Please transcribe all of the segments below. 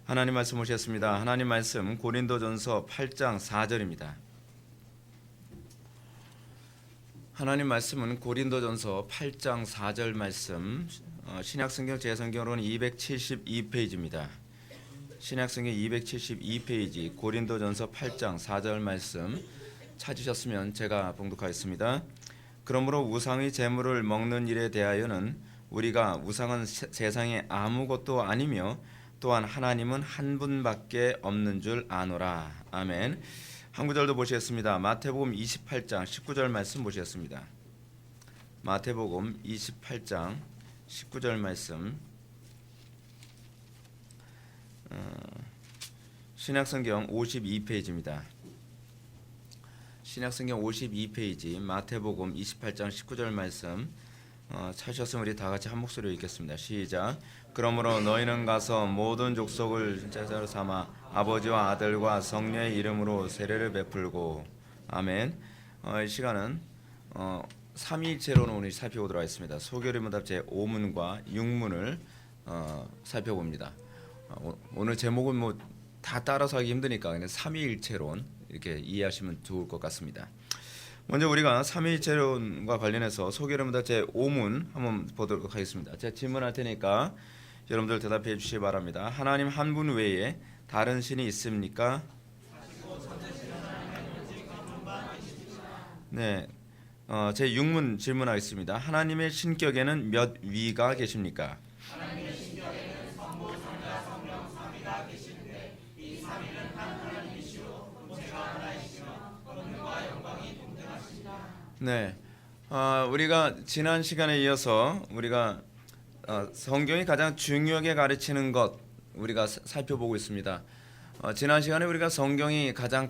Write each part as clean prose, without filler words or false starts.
하나님 말씀 오셨습니다. 하나님 말씀 고린도전서 8장 4절입니다. 하나님 말씀은 고린도전서 8장 4절 말씀, 신약성경 제성경으로는 272페이지입니다. 신약성경 272페이지 고린도전서 8장 4절 말씀 찾으셨으면 제가 봉독하겠습니다. 그러므로 우상의 제물을 먹는 일에 대하여는 우리가 우상은 세상에 아무것도 아니며 또한 하나님은 한 분밖에 없는 줄 아노라. 아멘. 한 구절도 보시겠습니다. 마태복음 28장 19절 말씀 보시겠습니다. 마태복음 28장 19절 말씀, 신약성경 52페이지입니다. 신약성경 52페이지 마태복음 28장 19절 말씀 찾으셨으면 우리 다 같이 한 목소리로 읽겠습니다. 시작. 그러므로 너희는 가서 모든 족속을 제자로 삼아 아버지와 아들과 성령의 이름으로 세례를 베풀고. 아멘. 이 시간은 삼위일체론을 오늘 살펴보도록 하겠습니다. 소결의문답 제5문과 6문을 살펴봅니다. 오늘 제목은 뭐 다 따라서 하기 힘드니까 그냥 삼위일체론 이렇게 이해하시면 좋을 것 같습니다. 먼저 우리가 삼위일체론과 관련해서 소결의문답 제5문 한번 보도록 하겠습니다. 제가 질문할 테니까 여러분들 대답해 주시기 바랍니다. 하나님 한 분 외에 다른 신이 있습니까? 네, 제 6문 질문하겠습니다. 하나님의 신격에는 몇 위가 계십니까? 하나님의 신격에는 성부, 성자, 성령, 삼위가 계시는데 이 삼위는 한 하나님이시오 본체가 하나이시며 권능과 영광이 동등하십니다. 네, 우리가 지난 시간에 이어서 우리가 성경이 가장 중요하게 가르치는 것 우리가 살펴보고 있습니다. 지난 시간에 우리가 성경이 가장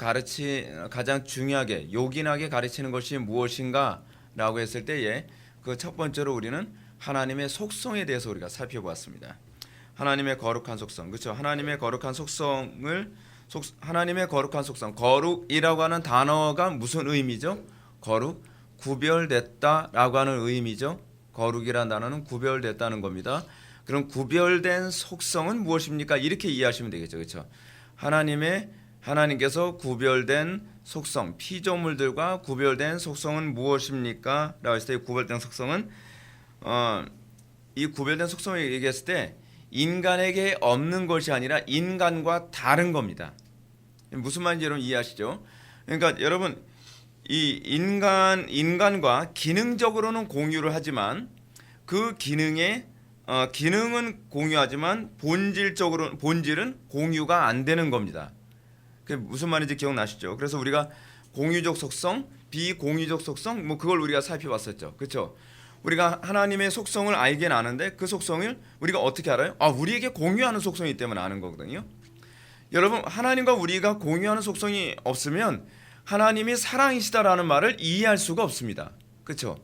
중요하게 요긴하게 가르치는 것이 무엇인가라고 했을 때에 그 첫 번째로 우리는 하나님의 속성에 대해서 우리가 살펴보았습니다. 하나님의 거룩한 속성, 그렇죠? 하나님의 거룩한 속성, 거룩이라고 하는 단어가 무슨 의미죠? 거룩, 구별됐다라고 하는 의미죠. 거룩이라는 단어는 구별됐다는 겁니다. 그럼 구별된 속성은 무엇입니까? 이렇게 이해하시면 되겠죠, 그렇죠? 하나님께서 구별된 속성, 피조물들과 구별된 속성은 무엇입니까? 라고 했을 때 구별된 속성은 이 구별된 속성을 얘기했을 때 인간에게 없는 것이 아니라 인간과 다른 겁니다. 무슨 말인지 여러분 이해하시죠? 그러니까 여러분 이 인간과 기능적으로는 공유를 하지만 그 기능은 공유하지만 본질은 공유가 안 되는 겁니다. 그게 무슨 말인지 기억나시죠? 그래서 우리가 공유적 속성, 비공유적 속성 뭐 그걸 우리가 살펴봤었죠. 그렇죠? 우리가 하나님의 속성을 알긴 아는데 그 속성을 우리가 어떻게 알아요? 우리에게 공유하는 속성이 있기 때문에 아는 거거든요. 여러분 하나님과 우리가 공유하는 속성이 없으면 하나님이 사랑이시다라는 말을 이해할 수가 없습니다. 그렇죠?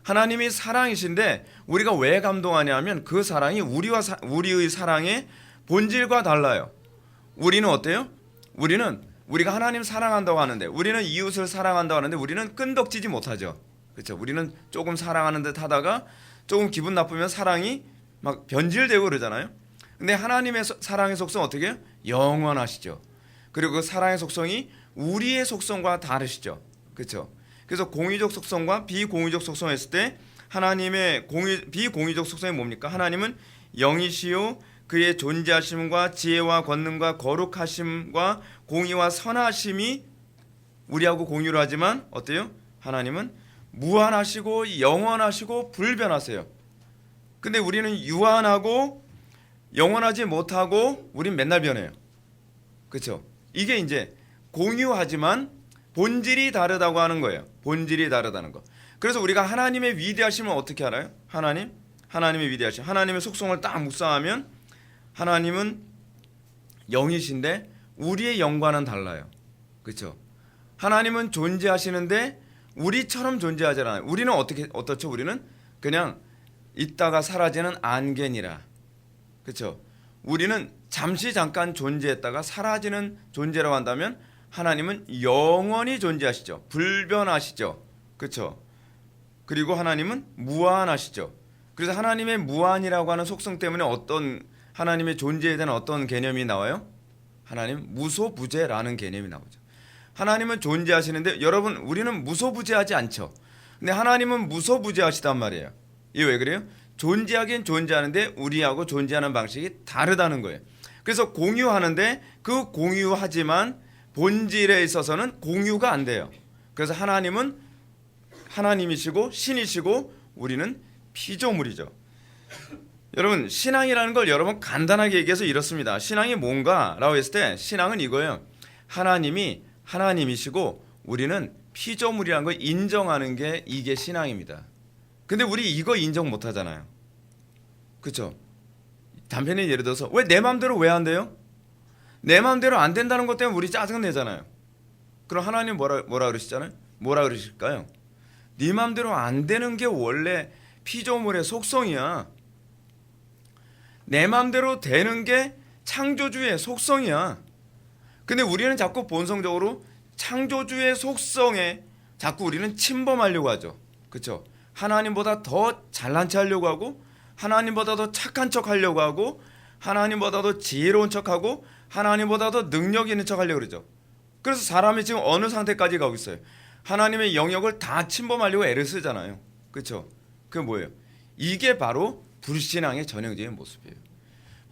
하나님이 사랑이신데 우리가 왜 감동하냐면 그 사랑이 우리의 사랑의 본질과 달라요. 우리는 어때요? 우리가 하나님 사랑한다고 하는데 우리는 이웃을 사랑한다고 하는데 우리는 끈덕지지 못하죠. 그렇죠? 우리는 조금 사랑하는 듯 하다가 조금 기분 나쁘면 사랑이 막 변질되고 그러잖아요. 근데 하나님의 사랑의 속성은 어떻게 해요? 영원하시죠. 그리고 그 사랑의 속성이 우리의 속성과 다르시죠. 그렇죠? 그래서 공유적 속성과 비공유적 속성을 했을 때 하나님의 비공유적 속성이 뭡니까? 하나님은 영이시요 그의 존재하심과 지혜와 권능과 거룩하심과 공의와 선하심이 우리하고 공유를 하지만 어때요? 하나님은 무한하시고 영원하시고 불변하세요. 근데 우리는 유한하고 영원하지 못하고 우린 맨날 변해요. 그렇죠? 이게 이제 공유하지만 본질이 다르다고 하는 거예요. 본질이 다르다는 거. 그래서 우리가 하나님의 위대하심을 어떻게 알아요? 하나님의 위대하심, 하나님의 속성을 딱 묵상하면 하나님은 영이신데 우리의 영과는 달라요. 그렇죠? 하나님은 존재하시는데 우리처럼 존재하지 않아요. 우리는 어떻죠? 우리는 그냥 있다가 사라지는 안개니라. 그렇죠? 우리는 잠깐 존재했다가 사라지는 존재라고 한다면 하나님은 영원히 존재하시죠. 불변하시죠. 그렇죠? 그리고 하나님은 무한하시죠. 그래서 하나님의 무한이라고 하는 속성 때문에 하나님의 존재에 대한 어떤 개념이 나와요? 하나님 무소부재라는 개념이 나오죠. 하나님은 존재하시는데 여러분 우리는 무소부재하지 않죠. 근데 하나님은 무소부재하시단 말이에요. 이게 왜 그래요? 존재하긴 존재하는데 우리하고 존재하는 방식이 다르다는 거예요. 그래서 공유하는데 그 공유하지만 본질에 있어서는 공유가 안 돼요. 그래서 하나님은 하나님이시고 신이시고 우리는 피조물이죠. 여러분 신앙이라는 걸 여러분 간단하게 얘기해서 이렇습니다. 신앙이 뭔가라고 했을 때 신앙은 이거예요. 하나님이 하나님이시고 우리는 피조물이라는 걸 인정하는 게 이게 신앙입니다. 근데 우리 이거 인정 못 하잖아요. 그렇죠? 단편히 예를 들어서 왜 내 마음대로 왜 안 돼요? 내 마음대로 안 된다는 것 때문에 우리 짜증 내잖아요. 그럼 하나님 뭐라 그러시잖아요? 뭐라 그러실까요? 네 마음대로 안 되는 게 원래 피조물의 속성이야. 내 마음대로 되는 게 창조주의 속성이야. 근데 우리는 자꾸 본성적으로 창조주의 속성에 자꾸 우리는 침범하려고 하죠. 그렇죠? 하나님보다 더 잘난 체 하려고 하고 하나님보다 더 착한 척 하려고 하고 하나님보다 더 지혜로운 척하고 하나님보다 더 능력 있는 척 하려고 그러죠. 그래서 사람이 지금 어느 상태까지 가고 있어요? 하나님의 영역을 다 침범하려고 애를 쓰잖아요. 그렇죠? 그게 뭐예요? 이게 바로 불신앙의 전형적인 모습이에요.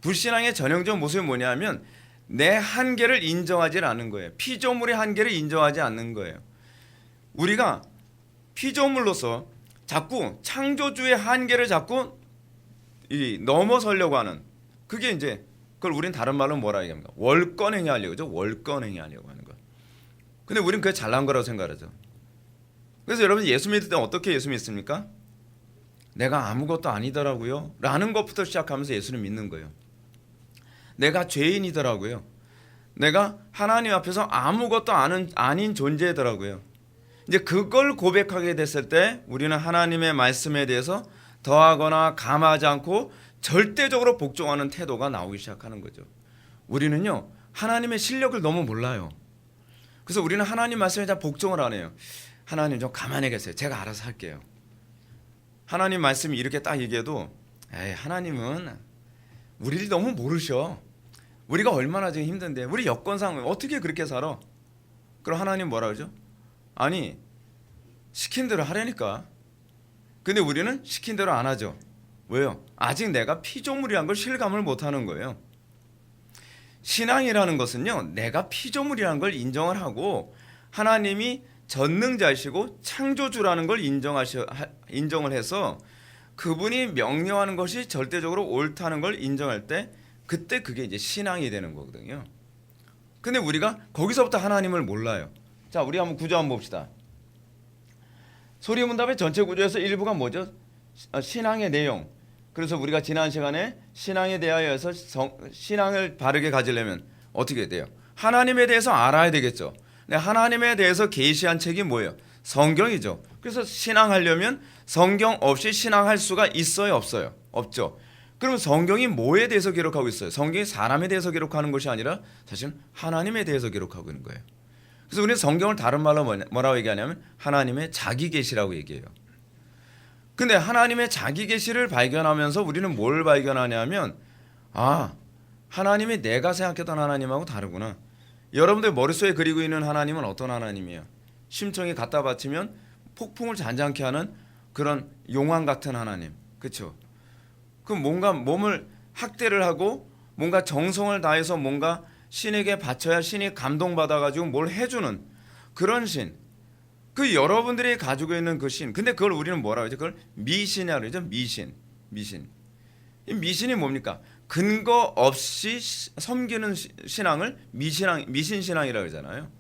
불신앙의 전형적인 모습이 뭐냐면 내 한계를 인정하지 않는 거예요. 피조물의 한계를 인정하지 않는 거예요. 우리가 피조물로서 자꾸 창조주의 한계를 자꾸 넘어서려고 하는 그게 이제 그걸 우린 다른 말로 뭐라 얘기합니까? 월권행위 하려고 하죠. 월권행위 하려고 하는 거. 근데 우린 그게 잘난 거라고 생각하죠. 그래서 여러분 예수 믿을 때 어떻게 예수 믿습니까? 내가 아무것도 아니더라고요 라는 것부터 시작하면서 예수를 믿는 거예요. 내가 죄인이더라고요. 내가 하나님 앞에서 아무것도 아닌 존재더라고요. 이제 그걸 고백하게 됐을 때 우리는 하나님의 말씀에 대해서 더하거나 감하지 않고 절대적으로 복종하는 태도가 나오기 시작하는 거죠. 우리는요 하나님의 실력을 너무 몰라요. 그래서 우리는 하나님 말씀에 다 복종을 안 해요. 하나님 좀 가만히 계세요. 제가 알아서 할게요. 하나님 말씀이 이렇게 딱 얘기해도 에이 하나님은 우리를 너무 모르셔. 우리가 얼마나 지금 힘든데 우리 여건상 어떻게 그렇게 살아? 그럼 하나님 뭐라 그러죠? 아니 시킨 대로 하라니까. 근데 우리는 시킨 대로 안 하죠. 왜요? 아직 내가 피조물이란 걸 실감을 못하는 거예요. 신앙이라는 것은요 내가 피조물이라는 걸 인정을 하고 하나님이 전능자이시고 창조주라는 걸 인정을 해서 그분이 명령하는 것이 절대적으로 옳다는 걸 인정할 때 그때 그게 이제 신앙이 되는 거거든요. 근데 우리가 거기서부터 하나님을 몰라요. 자, 우리 한번 구조 한번 봅시다. 소리문답의 전체 구조에서 일부가 뭐죠? 신앙의 내용. 그래서 우리가 지난 시간에 신앙에 대하여서 신앙을 바르게 가지려면 어떻게 돼요? 하나님에 대해서 알아야 되겠죠. 근데 하나님에 대해서 계시한 책이 뭐예요? 성경이죠. 그래서 신앙하려면 성경 없이 신앙할 수가 있어요, 없어요? 없죠. 그럼 성경이 뭐에 대해서 기록하고 있어요? 성경이 사람에 대해서 기록하는 것이 아니라 사실 하나님에 대해서 기록하고 있는 거예요. 그래서 우리는 성경을 다른 말로 뭐라고 얘기하냐면 하나님의 자기 계시라고 얘기해요. 근데 하나님의 자기 계시를 발견하면서 우리는 뭘 발견하냐면 하나님이 내가 생각했던 하나님하고 다르구나. 여러분들 머릿속에 그리고 있는 하나님은 어떤 하나님이에요? 심청이 갖다 바치면 폭풍을 잔잔케 하는 그런 용왕 같은 하나님. 그렇죠? 그 뭔가 몸을 학대를 하고 뭔가 정성을 다해서 뭔가 신에게 바쳐야 신이 감동받아가지고 뭘 해주는 그런 신. 그 여러분들이 가지고 있는 그 신. 근데 그걸 우리는 뭐라고 하죠? 그걸 미신이라고 그러죠. 미신. 이 미신이 뭡니까? 근거 없이 섬기는 신앙을 미신신앙이라고 하잖아요.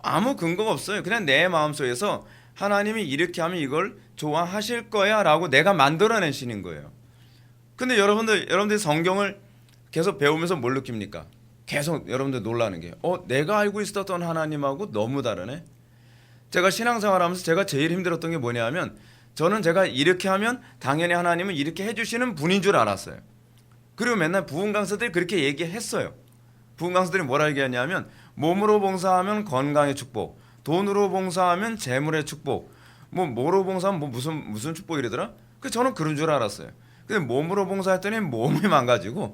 아무 근거가 없어요. 그냥 내 마음속에서 하나님이 이렇게 하면 이걸 좋아하실 거야 라고 내가 만들어낸 신인 거예요. 근데 여러분들 성경을 계속 배우면서 뭘 느낍니까? 계속 여러분들 놀라는 게 내가 알고 있었던 하나님하고 너무 다르네. 제가 신앙생활하면서 제가 제일 힘들었던 게 뭐냐면 저는 제가 이렇게 하면 당연히 하나님은 이렇게 해주시는 분인 줄 알았어요. 그리고 맨날 부흥 강사들이 그렇게 얘기했어요. 부흥 강사들이 뭐라 얘기하냐면 몸으로 봉사하면 건강의 축복, 돈으로 봉사하면 재물의 축복, 뭐로 봉사하면 무슨 축복 이러더라. 그래서 저는 그런 줄 알았어요. 근데 몸으로 봉사했더니 몸이 망가지고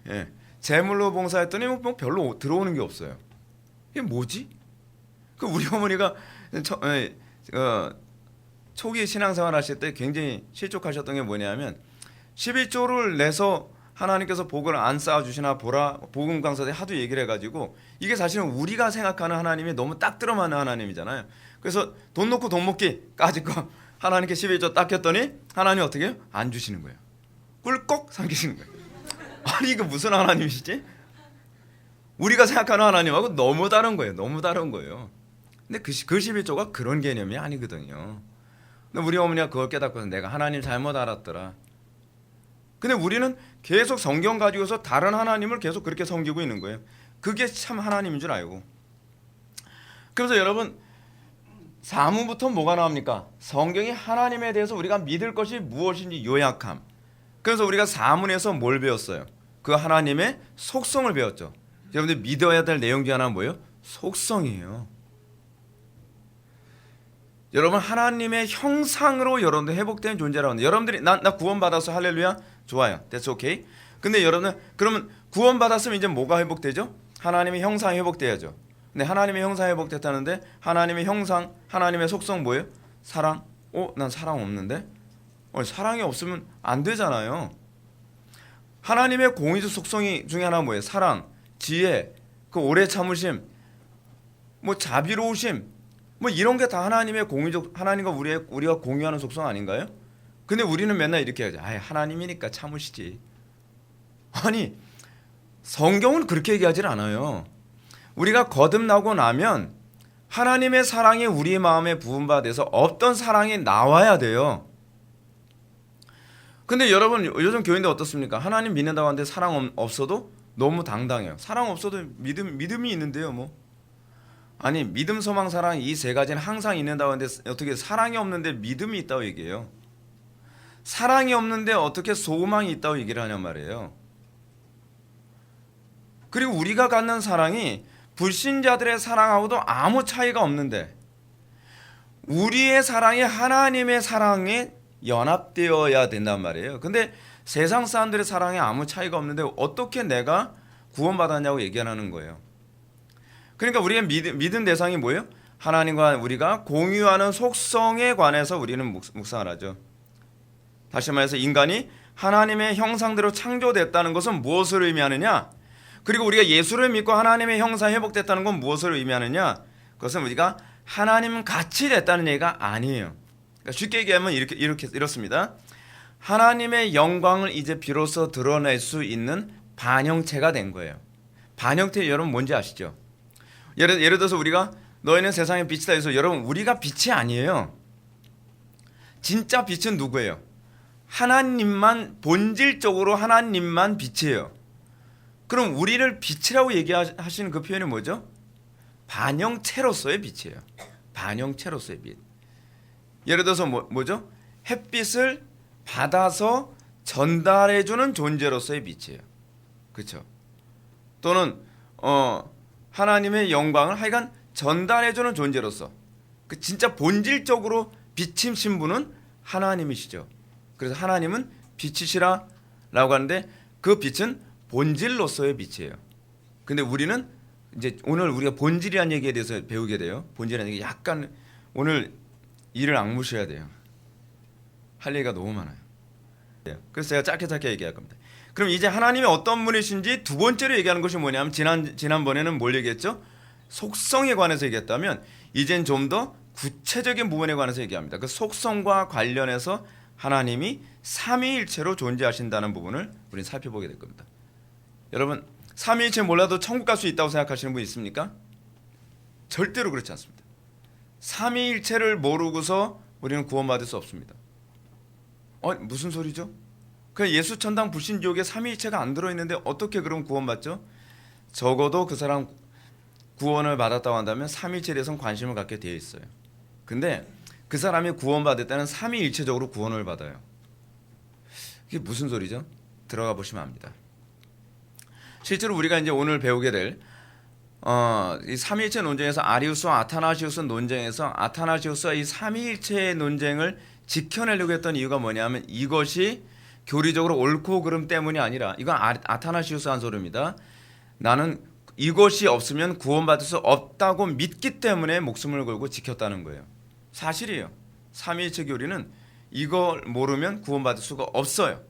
예. 제물로 봉사했더니 뭐 별로 들어오는 게 없어요. 이게 뭐지? 그 우리 어머니가 초기 신앙생활 하실 때 굉장히 실족하셨던 게 뭐냐면 11조를 내서 하나님께서 복을 안 쌓아주시나 보라 복음 강사 때 하도 얘기를 해가지고 이게 사실은 우리가 생각하는 하나님이 너무 딱 들어맞는 하나님이잖아요. 그래서 돈 놓고 돈 먹기까지 거 하나님께 11조 딱 했더니 하나님 어떻게 해요? 안 주시는 거예요. 꿀꺽 삼키시는 거예요. 아니 이거 무슨 하나님이시지? 우리가 생각하는 하나님하고 너무 다른 거예요. 너무 다른 거예요. 근데 그 11조가 그런 개념이 아니거든요. 근데 우리 어머니가 그걸 깨닫고서 내가 하나님 잘못 알았더라. 근데 우리는 계속 성경 가지고서 다른 하나님을 계속 그렇게 섬기고 있는 거예요. 그게 참 하나님인 줄 알고. 그래서 여러분 사문부터 뭐가 나옵니까? 성경이 하나님에 대해서 우리가 믿을 것이 무엇인지 요약함. 그래서 우리가 사문에서 뭘 배웠어요? 그 하나님의 속성을 배웠죠. 여러분들 믿어야 될 내용 중 하나는 뭐예요? 속성이에요. 여러분 하나님의 형상으로 여러분들 회복된 존재라고 하는데 여러분들이 나 구원받아서 할렐루야 좋아요. That's okay. 근데 여러분들 그러면 구원받았으면 이제 뭐가 회복되죠? 하나님의 형상이 회복돼야죠. 근데 하나님의 형상이 회복됐다는데 하나님의 형상, 하나님의 속성 뭐예요? 사랑. 난 사랑 없는데? 사랑이 없으면 안 되잖아요. 하나님의 공의적 속성이 중에 하나 뭐예요? 사랑, 지혜, 그 오래 참으심, 뭐 자비로우심, 뭐 이런 게 다 하나님의 공의적 하나님과 우리가 공유하는 속성 아닌가요? 근데 우리는 맨날 이렇게 하죠. 하나님이니까 참으시지. 아니 성경은 그렇게 얘기하지 않아요. 우리가 거듭나고 나면 하나님의 사랑이 우리 마음에 부음받아서 없던 사랑이 나와야 돼요. 근데 여러분 요즘 교인들 어떻습니까? 하나님 믿는다고 하는데 사랑 없어도 너무 당당해요. 사랑 없어도 믿음이 있는데요 뭐. 아니 믿음, 소망, 사랑 이 세 가지는 항상 있는다고 하는데 어떻게 사랑이 없는데 믿음이 있다고 얘기해요. 사랑이 없는데 어떻게 소망이 있다고 얘기를 하냔 말이에요. 그리고 우리가 갖는 사랑이 불신자들의 사랑하고도 아무 차이가 없는데 우리의 사랑이 하나님의 사랑에 연합되어야 된단 말이에요. 근데 세상 사람들의 사랑에 아무 차이가 없는데 어떻게 내가 구원받았냐고 얘기하는 거예요. 그러니까 우리가 믿은 대상이 뭐예요? 하나님과 우리가 공유하는 속성에 관해서 우리는 묵상을 하죠. 다시 말해서 인간이 하나님의 형상대로 창조됐다는 것은 무엇을 의미하느냐? 그리고 우리가 예수를 믿고 하나님의 형상이 회복됐다는 건 무엇을 의미하느냐? 그것은 우리가 하나님 같이 됐다는 얘기가 아니에요. 그러니까 쉽게 얘기하면 이렇습니다. 하나님의 영광을 이제 비로소 드러낼 수 있는 반영체가 된 거예요. 반영체 여러분 뭔지 아시죠? 예를 들어서 우리가 너희는 세상의 빛이다 해서 여러분 우리가 빛이 아니에요. 진짜 빛은 누구예요? 하나님만 본질적으로 하나님만 빛이에요. 그럼 우리를 빛이라고 얘기하시는 그 표현이 뭐죠? 반영체로서의 빛이에요. 반영체로서의 빛. 예를 들어서 뭐죠? 햇빛을 받아서 전달해주는 존재로서의 빛이에요. 그렇죠? 또는 하나님의 영광을 하여간 전달해주는 존재로서 그 진짜 본질적으로 비치신 분은 하나님이시죠. 그래서 하나님은 빛이시라라고 하는데 그 빛은 본질로서의 빛이에요. 근데 우리는 이제 오늘 우리가 본질이라는 얘기에 대해서 배우게 돼요. 본질이라는 얘기 약간 오늘 이를 악무셔야 돼요. 할 얘기가 너무 많아요. 그래서 제가 짧게 얘기할 겁니다. 그럼 이제 하나님이 어떤 분이신지 두 번째로 얘기하는 것이 뭐냐면 지난번에는 뭘 얘기했죠? 속성에 관해서 얘기했다면 이젠 좀 더 구체적인 부분에 관해서 얘기합니다. 그 속성과 관련해서 하나님이 삼위일체로 존재하신다는 부분을 우리는 살펴보게 될 겁니다. 여러분 삼위일체 몰라도 천국 갈 수 있다고 생각하시는 분 있습니까? 절대로 그렇지 않습니다. 삼위일체를 모르고서 우리는 구원받을 수 없습니다. 무슨 소리죠? 그 예수 천당 불신지옥에 삼위일체가 안 들어있는데 어떻게 그럼 구원받죠? 적어도 그 사람 구원을 받았다고 한다면 삼위일체에 대해서는 관심을 갖게 되어 있어요. 근데 그 사람이 구원받을 때는 삼위일체적으로 구원을 받아요. 그게 무슨 소리죠? 들어가 보시면 압니다. 실제로 우리가 이제 오늘 배우게 될 이 삼위일체 논쟁에서 아리우스와 아타나시우스 논쟁에서 아타나시우스와 이 삼위일체의 논쟁을 지켜내려고 했던 이유가 뭐냐면 이것이 교리적으로 옳고 그름 때문이 아니라 이건 아타나시우스 한 소리입니다. 나는 이것이 없으면 구원받을 수 없다고 믿기 때문에 목숨을 걸고 지켰다는 거예요. 사실이에요. 삼위일체 교리는 이걸 모르면 구원받을 수가 없어요.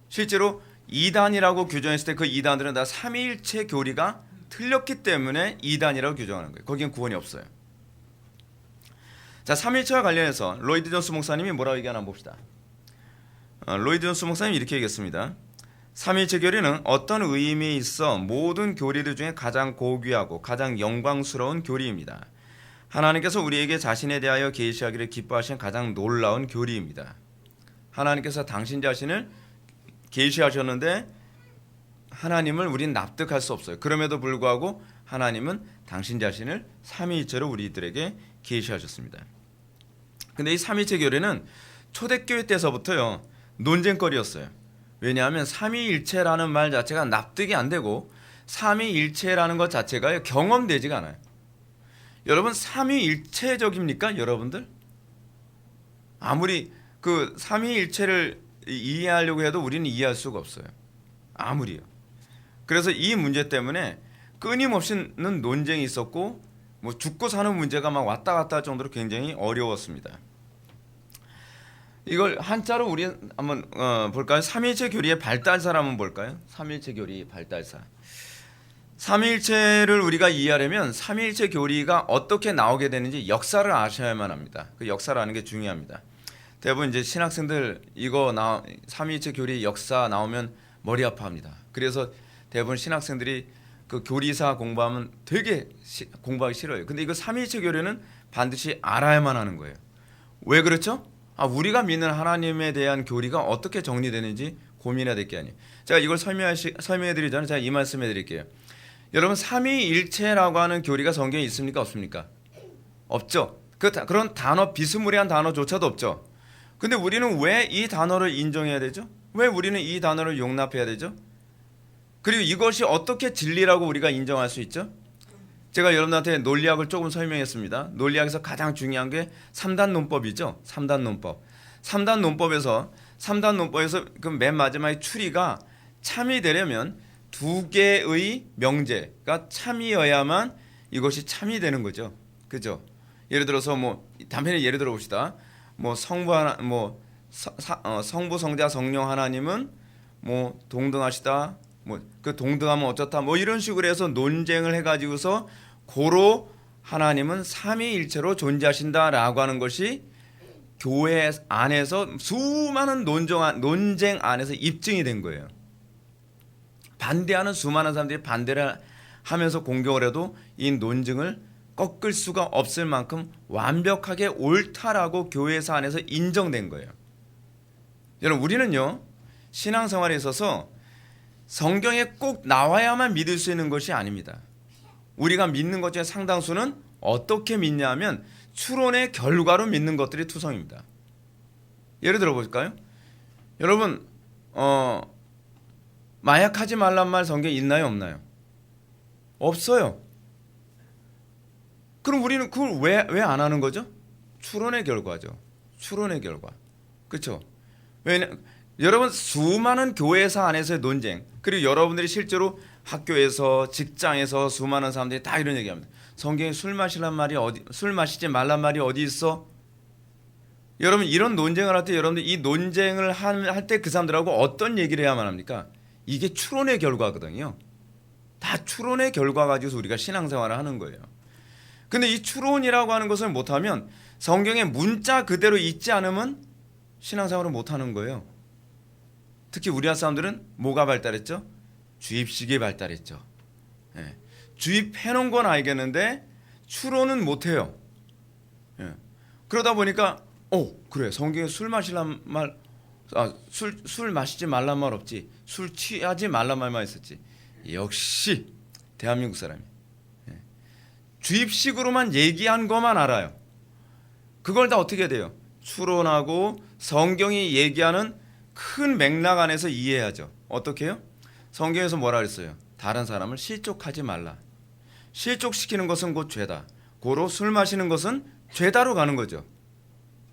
실제로 이단이라고 규정했을 때 그 이단들은 다 삼위일체 교리가 틀렸기 때문에 이단이라고 규정하는 거예요. 거기엔 구원이 없어요. 자, 삼위일체와 관련해서 로이드 존스 목사님이 뭐라고 얘기하나 봅시다. 로이드 존스 목사님이 이렇게 얘기했습니다. 삼위일체 교리는 어떤 의미에 있어 모든 교리들 중에 가장 고귀하고 가장 영광스러운 교리입니다. 하나님께서 우리에게 자신에 대하여 계시하기를 기뻐하시는 가장 놀라운 교리입니다. 하나님께서 당신 자신을 계시하셨는데 하나님을 우리는 납득할 수 없어요. 그럼에도 불구하고 하나님은 당신 자신을 삼위일체로 우리들에게 계시하셨습니다. 근데 이 삼위일체 교리는 초대교회 때서부터요 논쟁거리였어요. 왜냐하면 삼위일체라는 말 자체가 납득이 안 되고 삼위일체라는 것 자체가 경험되지가 않아요. 여러분 삼위일체적입니까? 여러분들? 아무리 그 삼위일체를 이해하려고 해도 우리는 이해할 수가 없어요. 아무리요. 그래서 이 문제 때문에 끊임없이는 논쟁이 있었고 뭐 죽고 사는 문제가 막 왔다 갔다 할 정도로 굉장히 어려웠습니다. 이걸 한자로 우리 한번 볼까요? 삼위일체 교리의 발달사를 한번 볼까요? 삼위일체 교리 발달사. 삼위일체를 우리가 이해하려면 삼위일체 교리가 어떻게 나오게 되는지 역사를 아셔야만 합니다. 그 역사를 아는 게 중요합니다. 대부분 이제 신학생들 이거 삼위일체 교리 역사 나오면 머리 아파합니다. 그래서 대부분 신학생들이 그 교리사 공부하면 되게 공부하기 싫어요. 근데 이거 삼위일체 교리는 반드시 알아야만 하는 거예요. 왜 그렇죠? 우리가 믿는 하나님에 대한 교리가 어떻게 정리되는지 고민해야 될 게 아니에요. 제가 이걸 설명해드리기 전에 제가 이 말씀해드릴게요. 여러분 삼위일체라고 하는 교리가 성경에 있습니까? 없습니까? 없죠. 그런 단어 비스무리한 단어조차도 없죠. 근데 우리는 왜 이 단어를 인정해야 되죠? 왜 우리는 이 단어를 용납해야 되죠? 그리고 이것이 어떻게 진리라고 우리가 인정할 수 있죠? 제가 여러분한테 논리학을 조금 설명했습니다. 논리학에서 가장 중요한 게 3단 논법이죠. 3단 논법. 3단 논법에서 그 맨 마지막에 추리가 참이 되려면 두 개의 명제가 참이어야만 이것이 참이 되는 거죠. 그죠? 예를 들어서 뭐 단편히 예를 들어 봅시다. 뭐 성부 하나 성부 성자 성령 하나님은 뭐 동등하시다. 뭐 그 동등하면 어쩌다 뭐 이런 식으로 해서 논쟁을 해가지고서 고로 하나님은 삼위일체로 존재하신다라고 하는 것이 교회 안에서 수많은 논쟁 안에서 입증이 된 거예요. 반대하는 수많은 사람들이 반대를 하면서 공격을 해도 이 논증을 꺾을 수가 없을 만큼 완벽하게 옳다라고 교회사 안에서 인정된 거예요. 여러분 우리는요 신앙생활에 있어서 성경에 꼭 나와야만 믿을 수 있는 것이 아닙니다. 우리가 믿는 것 중에 상당수는 어떻게 믿냐 하면 추론의 결과로 믿는 것들이 투성입니다. 예를 들어 볼까요? 여러분 마약하지 말란 말 성경에 있나요 없나요? 없어요. 그럼 우리는 그걸 왜 안 하는 거죠? 추론의 결과죠. 추론의 결과. 그렇죠? 여러분 수많은 교회사 안에서의 논쟁 그리고 여러분들이 실제로 학교에서 직장에서 수많은 사람들이 다 이런 얘기합니다. 성경에 술 마시지 말란 말이 어디 있어? 여러분 이런 논쟁을 할 때 여러분들 이 논쟁을 할 때 그 사람들하고 어떤 얘기를 해야만 합니까? 이게 추론의 결과거든요. 다 추론의 결과 가지고서 우리가 신앙생활을 하는 거예요. 근데 이 추론이라고 하는 것을 못하면 성경의 문자 그대로 읽지 않으면 신앙생활을 못하는 거예요. 특히 우리나라 사람들은 뭐가 발달했죠? 주입식이 발달했죠. 예. 주입해놓은 건 알겠는데 추론은 못해요. 예. 그러다 보니까 그래 성경에 술 마시란 말 술 마시지 말란 말 없지 술 취하지 말란 말만 있었지. 역시 대한민국 사람이 주입식으로만 얘기한 것만 알아요. 그걸 다 어떻게 해야 돼요? 추론하고 성경이 얘기하는 큰 맥락 안에서 이해하죠. 어떻게 해요? 성경에서 뭐라 그랬어요? 다른 사람을 실족하지 말라. 실족시키는 것은 곧 죄다. 고로 술 마시는 것은 죄다로 가는 거죠.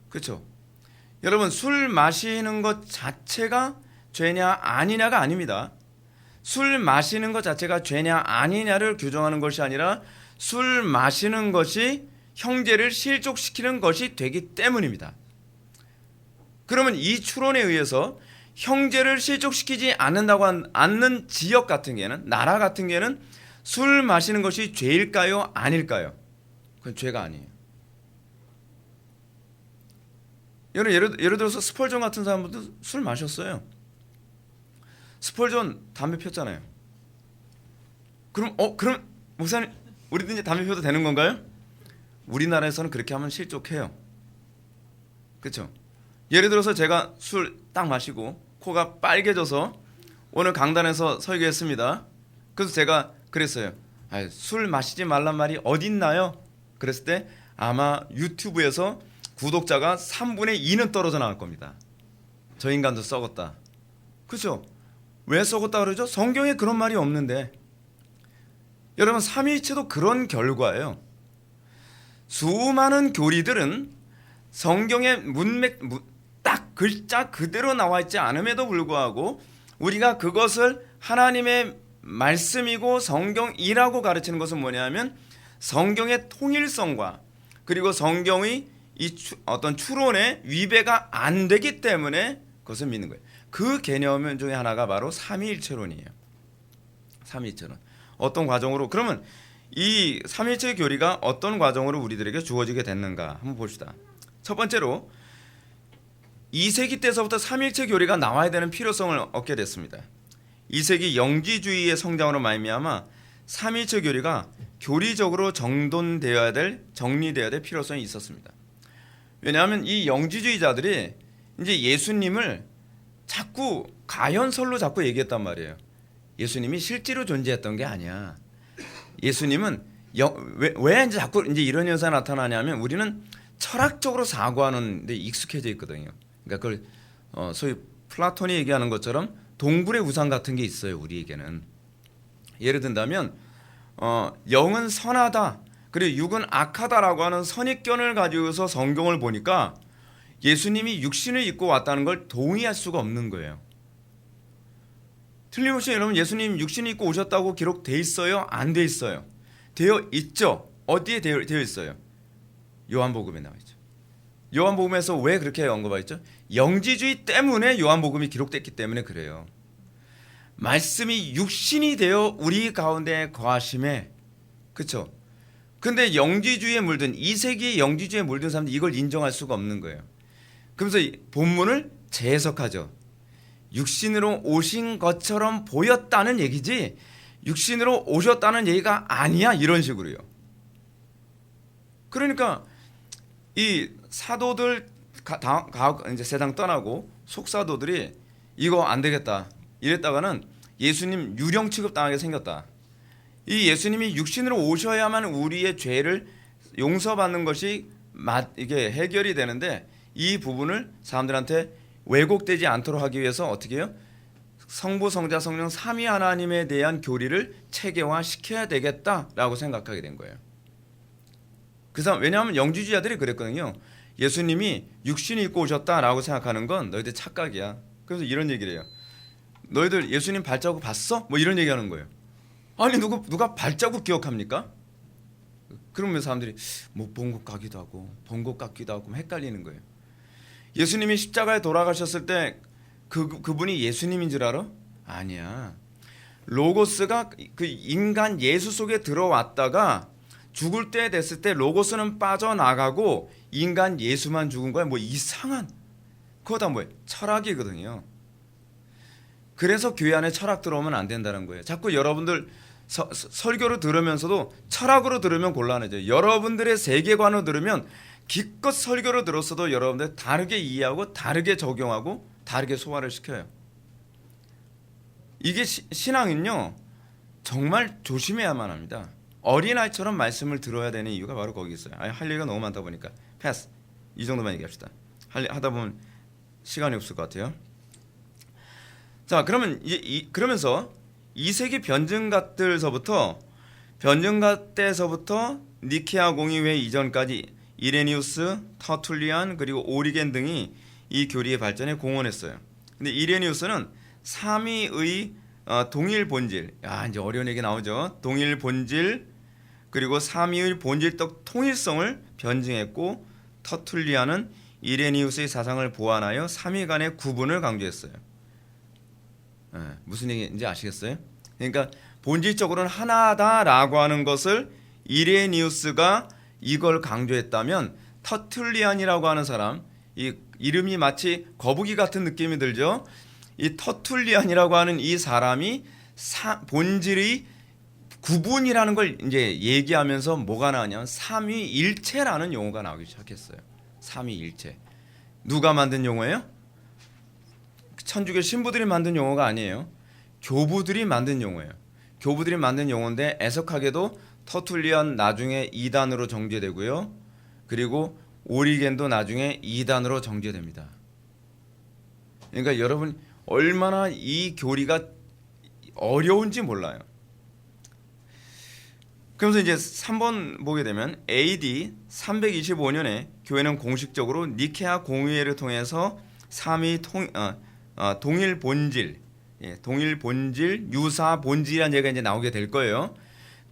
그렇죠? 여러분 술 마시는 것 자체가 죄냐 아니냐가 아닙니다. 술 마시는 것 자체가 죄냐 아니냐를 규정하는 것이 아니라 술 마시는 것이 형제를 실족시키는 것이 되기 때문입니다. 그러면 이 추론에 의해서 형제를 실족시키지 않는 지역 같은 경우는, 나라 같은 경우는 술 마시는 것이 죄일까요 아닐까요? 그건 죄가 아니에요. 예를 들어서 스펄전 같은 사람들도 술 마셨어요. 스펄전 담배 폈잖아요. 그럼 목사님 우리도 이제 담배 펴도 되는 건가요? 우리나라에서는 그렇게 하면 실족해요. 그렇죠? 예를 들어서 제가 술 딱 마시고 코가 빨개져서 오늘 강단에서 설교했습니다. 그래서 제가 그랬어요. 술 마시지 말란 말이 어딨나요? 그랬을 때 아마 유튜브에서 구독자가 3분의 2는 떨어져 나갈 겁니다. 저 인간도 썩었다. 그렇죠? 왜 썩었다 그러죠? 성경에 그런 말이 없는데. 여러분 삼위일체도 그런 결과예요. 수많은 교리들은 성경의 문맥 딱 글자 그대로 나와 있지 않음에도 불구하고 우리가 그것을 하나님의 말씀이고 성경이라고 가르치는 것은 뭐냐면 성경의 통일성과 그리고 성경의 이 어떤 추론의 위배가 안 되기 때문에 그것을 믿는 거예요. 그 개념 중에 하나가 바로 삼위일체론이에요. 삼위일체론. 어떤 과정으로 그러면 이 삼위일체 교리가 어떤 과정으로 우리들에게 주어지게 됐는가 한번 봅시다. 첫 번째로 2세기 때서부터 삼위일체 교리가 나와야 되는 필요성을 얻게 됐습니다. 2세기 영지주의의 성장으로 말미암아 삼위일체 교리가 교리적으로 정돈되어야 될 정리되어야 될 필요성이 있었습니다. 왜냐하면 이 영지주의자들이 이제 예수님을 자꾸 가연설로 자꾸 얘기했단 말이에요. 예수님이 실제로 존재했던 게 아니야. 예수님은 왜 이제 자꾸 이제 이런 현상이 나타나냐면 우리는 철학적으로 사고하는 데 익숙해져 있거든요. 그러니까 그걸 소위 플라톤이 얘기하는 것처럼 동굴의 우상 같은 게 있어요. 우리에게는 예를 든다면 영은 선하다 그리고 육은 악하다라고 하는 선입견을 가지고서 성경을 보니까 예수님이 육신을 입고 왔다는 걸 동의할 수가 없는 거예요. 틀림없이 여러분 예수님 육신을 입고 오셨다고 기록돼 있어요? 안 돼 있어요? 되어 있죠. 어디에 되어 있어요? 요한복음에 나와 있죠. 요한복음에서 왜 그렇게 언급하고 있죠? 영지주의 때문에 요한복음이 기록됐기 때문에 그래요. 말씀이 육신이 되어 우리 가운데 거하심에 그렇죠? 근데 영지주의에 물든 2세기의 영지주의에 물든 사람들이 이걸 인정할 수가 없는 거예요. 그러면서 본문을 재해석하죠. 육신으로 오신 것처럼 보였다는 얘기지 육신으로 오셨다는 얘기가 아니야 이런 식으로요. 그러니까 이 사도들 이제 세상 떠나고 속사도들이 이거 안 되겠다 이랬다가는 예수님 유령 취급당하게 생겼다. 이 예수님이 육신으로 오셔야만 우리의 죄를 용서받는 것이 이게 해결이 되는데 이 부분을 사람들한테 왜곡되지 않도록 하기 위해서 어떻게 해요? 성부, 성자, 성령 삼위 하나님에 대한 교리를 체계화시켜야 되겠다라고 생각하게 된 거예요. 왜냐하면 영지주의자들이 그랬거든요. 예수님이 육신이 입고 오셨다라고 생각하는 건 너희들 착각이야. 그래서 이런 얘기를 해요. 너희들 예수님 발자국 봤어? 뭐 이런 얘기하는 거예요. 아니 누가 발자국 기억합니까? 그러면 사람들이 못 본 것 같기도 하고 본 것 같기도 하고 헷갈리는 거예요. 예수님이 십자가에 돌아가셨을 때 그분이 예수님인 줄 알아? 아니야. 로고스가 그 인간 예수 속에 들어왔다가 죽을 때 됐을 때 로고스는 빠져나가고 인간 예수만 죽은 거야. 뭐 이상한 그거 다 뭐예요? 철학이거든요. 그래서 교회 안에 철학 들어오면 안 된다는 거예요. 자꾸 여러분들 설교를 들으면서도 철학으로 들으면 곤란해져요. 여러분들의 세계관으로 들으면 기껏 설교를 들었어도 여러분들 다르게 이해하고 다르게 적용하고 다르게 소화를 시켜요. 이게 신앙은요 정말 조심해야만 합니다. 어린아이처럼 말씀을 들어야 되는 이유가 바로 거기 있어요. 할 얘기가 너무 많다 보니까 패스 이 정도만 얘기합시다. 하다 보면 시간이 없을 것 같아요. 자 그러면 그러면서 2세기 변증갓 때서부터 니케아 공의회 이전까지 이레니우스, 터툴리안 그리고 오리겐 등이 이 교리의 발전에 공헌했어요. 근데 이레니우스는 삼위의 동일 본질, 이제 어려운 얘기 나오죠. 동일 본질 그리고 삼위의 본질적 통일성을 변증했고, 터툴리안은 이레니우스의 사상을 보완하여 삼위 간의 구분을 강조했어요. 무슨 얘기인지 아시겠어요? 그러니까 본질적으로는 하나다라고 하는 것을 이레니우스가 이걸 강조했다면, 터툴리안이라고 하는 사람, 이 이름이 마치 거북이 같은 느낌이 들죠. 이 터툴리안이라고 하는 이 사람이 본질의 구분이라는 걸 이제 얘기하면서 뭐가 나왔냐면 삼위일체라는 용어가 나오기 시작했어요. 삼위일체. 누가 만든 용어예요? 천주교 신부들이 만든 용어가 아니에요. 교부들이 만든 용어예요. 교부들이 만든 용어인데, 애석하게도 터툴리안 나중에 이단으로 정죄되고요. 그리고 오리겐도 나중에 이단으로 정죄됩니다. 그러니까 여러분 얼마나 이 교리가 어려운지 몰라요. 그러면서 이제 3번 보게 되면 AD 325년에 교회는 공식적으로 니케아 공의회를 통해서 삼위 동일 본질, 동일 본질, 유사 본질이라는 얘기가 이제 나오게 될 거예요.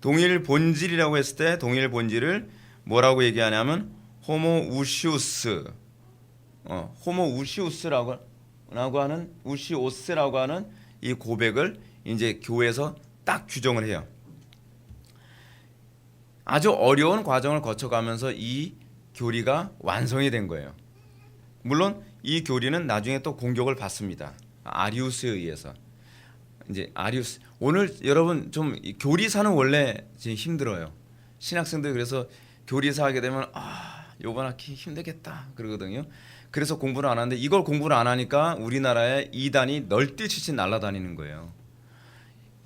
동일 본질이라고 했을 때 동일 본질을 뭐라고 얘기하냐면 호모우시우스, 호모우시우스라고 하는 우시오스라고 하는 이 고백을 이제 교회에서 딱 규정을 해요. 아주 어려운 과정을 거쳐가면서 이 교리가 완성이 된 거예요. 물론 이 교리는 나중에 또 공격을 받습니다. 아리우스에 의해서. 이제 아리우스, 오늘 여러분 좀 교리사는 원래 지금 힘들어요. 신학생들 그래서 교리사 하게 되면 요번 학기 힘들겠다 그러거든요. 그래서 공부를 안 하는데, 이걸 공부를 안 하니까 우리나라에 이단이 널뛰듯이 날아다니는 거예요.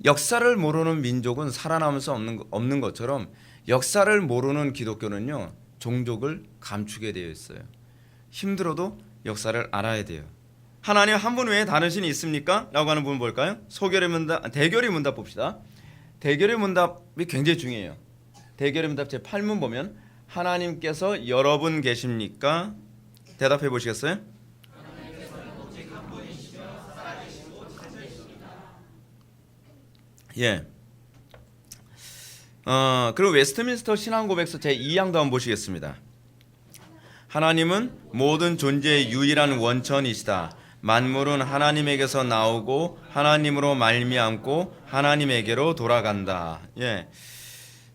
역사를 모르는 민족은 살아남을 수 없는 것처럼, 역사를 모르는 기독교는요 종족을 감추게 되어 있어요. 힘들어도 역사를 알아야 돼요. 하나님 한 분 외에 다른 신이 있습니까? 라고 하는 부분 볼까요? 대결의 문답 봅시다. 대결의 문답이 굉장히 중요해요. 대결의 문답 제 8문 보면 하나님께서 여러 분 계십니까? 대답해 보시겠어요? 예. 그리고 웨스트민스터 신앙고백서 제 2항도 한번 보시겠습니다. 하나님은 모든 존재의 유일한 원천이시다. 만물은 하나님에게서 나오고 하나님으로 말미암고 하나님에게로 돌아간다. 예.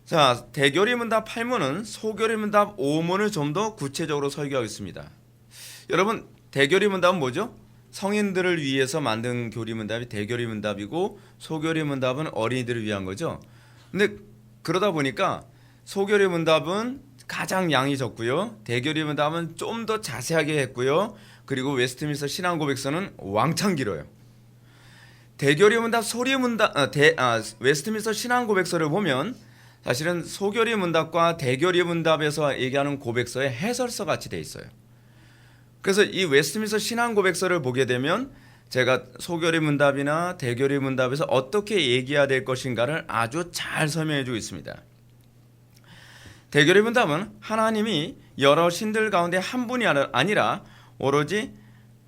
자, 대결의 문답 8문은 소결의 문답 5문을 좀 더 구체적으로 설교하겠습니다. 여러분, 대결의 문답은 뭐죠? 성인들을 위해서 만든 교리 문답이 대결의 문답이고, 소결의 문답은 어린이들을 위한 거죠. 근데 그러다 보니까 소결의 문답은 가장 양이 적고요, 대결의 문답은 좀 더 자세하게 했고요, 그리고 웨스트민스터 신앙고백서는 왕창 길어요. 대결의 문답, 웨스트민스터 신앙고백서를 보면 사실은 소결의 문답과 대결의 문답에서 얘기하는 고백서의 해설서 같이 돼 있어요. 그래서 이 웨스트민스터 신앙고백서를 보게 되면 제가 소결의 문답이나 대결의 문답에서 어떻게 얘기해야 될 것인가를 아주 잘 설명해 주고 있습니다. 대결의 문답은 하나님이 여러 신들 가운데 한 분이 아니라 오로지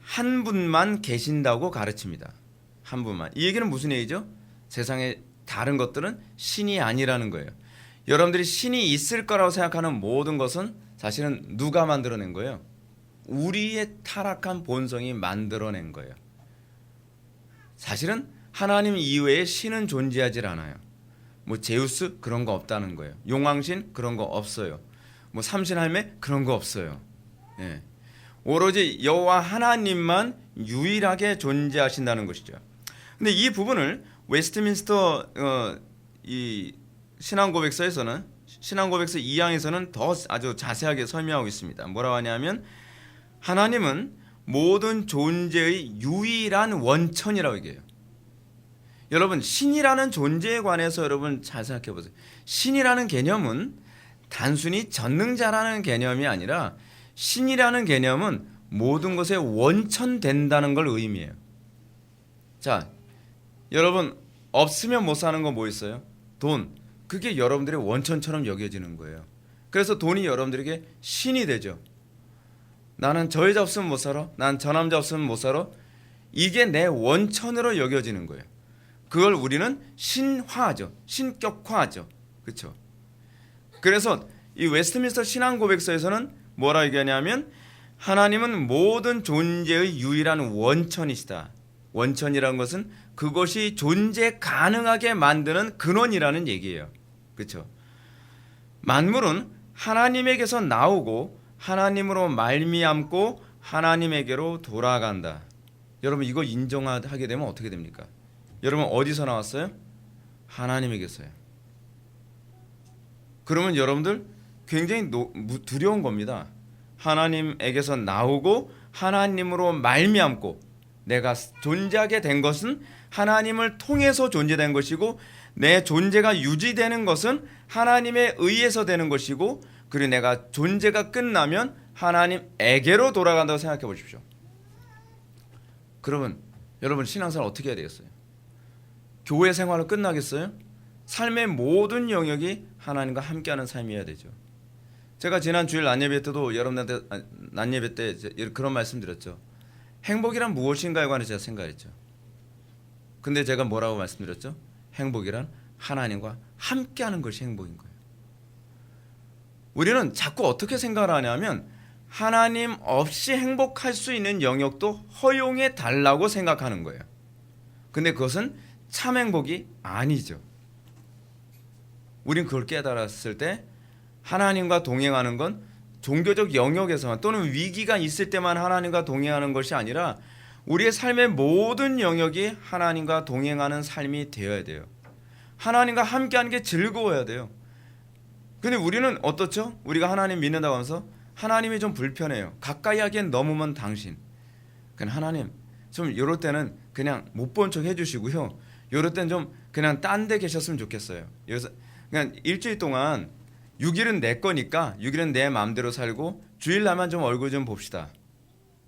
한 분만 계신다고 가르칩니다. 한 분만. 이 얘기는 무슨 얘기죠? 세상에 다른 것들은 신이 아니라는 거예요. 여러분들이 신이 있을 거라고 생각하는 모든 것은 사실은 누가 만들어낸 거예요? 우리의 타락한 본성이 만들어낸 거예요. 사실은 하나님 이외에 신은 존재하지 않아요. 뭐 제우스 그런 거 없다는 거예요. 용왕신 그런 거 없어요. 뭐 삼신할매 그런 거 없어요. 예. 오로지 여호와 하나님만 유일하게 존재하신다는 것이죠. 근데 이 부분을 웨스트민스터 이 신앙고백서에서는, 신앙고백서 2항에서는 더 아주 자세하게 설명하고 있습니다. 뭐라고 하냐면 하나님은 모든 존재의 유일한 원천이라고 얘기해요. 여러분, 신이라는 존재에 관해서 여러분 잘 생각해 보세요. 신이라는 개념은 단순히 전능자라는 개념이 아니라 신이라는 개념은 모든 것에 원천된다는 걸 의미해요. 자, 여러분 없으면 못 사는 거 뭐 있어요? 돈. 그게 여러분들의 원천처럼 여겨지는 거예요. 그래서 돈이 여러분들에게 신이 되죠. 나는 저 여자 없으면 못 살아. 난 저 남자 없으면 못 살아. 이게 내 원천으로 여겨지는 거예요. 그걸 우리는 신화하죠. 신격화하죠. 그렇죠? 그래서 이 웨스트민스터 신앙 고백서에서는 뭐라 얘기하냐면 하나님은 모든 존재의 유일한 원천이시다. 원천이라는 것은 그것이 존재 가능하게 만드는 근원이라는 얘기예요. 그렇죠? 만물은 하나님에게서 나오고 하나님으로 말미암고 하나님에게로 돌아간다. 여러분 이거 인정하게 되면 어떻게 됩니까? 여러분 어디서 나왔어요? 하나님에게서요. 그러면 여러분들 굉장히 두려운 겁니다. 하나님에게서 나오고 하나님으로 말미암고 내가 존재하게 된 것은 하나님을 통해서 존재된 것이고 내 존재가 유지되는 것은 하나님에 의해서 되는 것이고 그리고 내가 존재가 끝나면 하나님에게로 돌아간다고 생각해 보십시오. 그러면 여러분 신앙생활 어떻게 해야 되겠어요? 교회 생활은 끝나겠어요? 삶의 모든 영역이 하나님과 함께하는 삶이어야 되죠. 제가 지난 주일 낮예배 때도 여러분한테 낮예배 때 그런 말씀 드렸죠. 행복이란 무엇인가에 관해서 제가 생각했죠. 근데 제가 뭐라고 말씀드렸죠? 행복이란 하나님과 함께하는 것이 행복인 거예요. 우리는 자꾸 어떻게 생각을 하냐면 하나님 없이 행복할 수 있는 영역도 허용해 달라고 생각하는 거예요. 근데 그것은 참 행복이 아니죠. 우린 그걸 깨달았을 때 하나님과 동행하는 건 종교적 영역에서만 또는 위기가 있을 때만 하나님과 동행하는 것이 아니라 우리의 삶의 모든 영역이 하나님과 동행하는 삶이 되어야 돼요. 하나님과 함께하는 게 즐거워야 돼요. 근데 우리는 어떻죠? 우리가 하나님 믿는다고 하면서 하나님이 좀 불편해요. 가까이 하기엔 너무먼 당신. 그냥 하나님 좀 이럴 때는 그냥 못 본 척 해주시고요. 이럴 때는 좀 그냥 딴 데 계셨으면 좋겠어요. 여기서 그냥 일주일 동안 6일은 내 거니까 6일은 내 마음대로 살고 주일날만 좀 얼굴 좀 봅시다.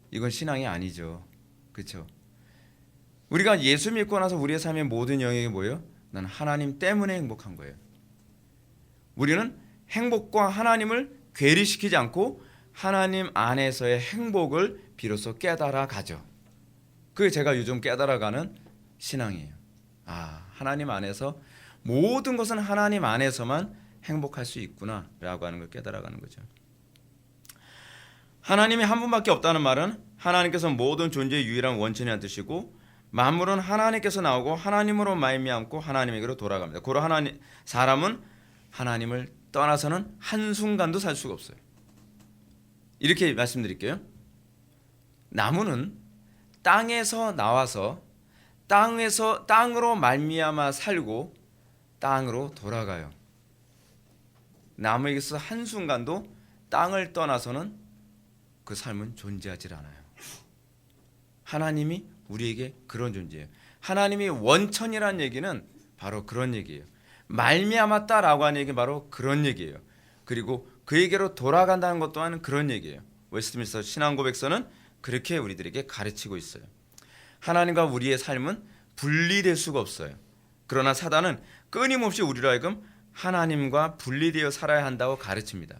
이건 신앙이 아니죠. 그렇죠? 우리가 예수 믿고 나서 우리의 삶의 모든 영역이 뭐예요? 난 하나님 때문에 행복한 거예요. 우리는 행복과 하나님을 괴리시키지 않고 하나님 안에서의 행복을 비로소 깨달아 가죠. 그게 제가 요즘 깨달아가는 신앙이에요. 하나님 안에서 모든 것은 하나님 안에서만 행복할 수 있구나라고 하는 걸 깨달아가는 거죠. 하나님이 한 분밖에 없다는 말은 하나님께서 모든 존재의 유일한 원천이라는 뜻이고 만물은 하나님께서 나오고 하나님으로 말미암고 하나님에게로 돌아갑니다. 고로 사람은 하나님을 떠나서는 한순간도 살 수가 없어요. 이렇게 말씀드릴게요. 나무는 땅에서 나와서 땅으로 말미암아 살고 땅으로 돌아가요. 나무에게서 한순간도 땅을 떠나서는 그 삶은 존재하지 않아요. 하나님이 우리에게 그런 존재예요. 하나님이 원천이라는 얘기는 바로 그런 얘기예요. 말미암았다라고 하는 얘기는 바로 그런 얘기예요. 그리고 그에게로 돌아간다는 것 또한 그런 얘기예요. 웨스트민스터 신앙고백서는 그렇게 우리들에게 가르치고 있어요. 하나님과 우리의 삶은 분리될 수가 없어요. 그러나 사단은 끊임없이 우리로 하여금 하나님과 분리되어 살아야 한다고 가르칩니다.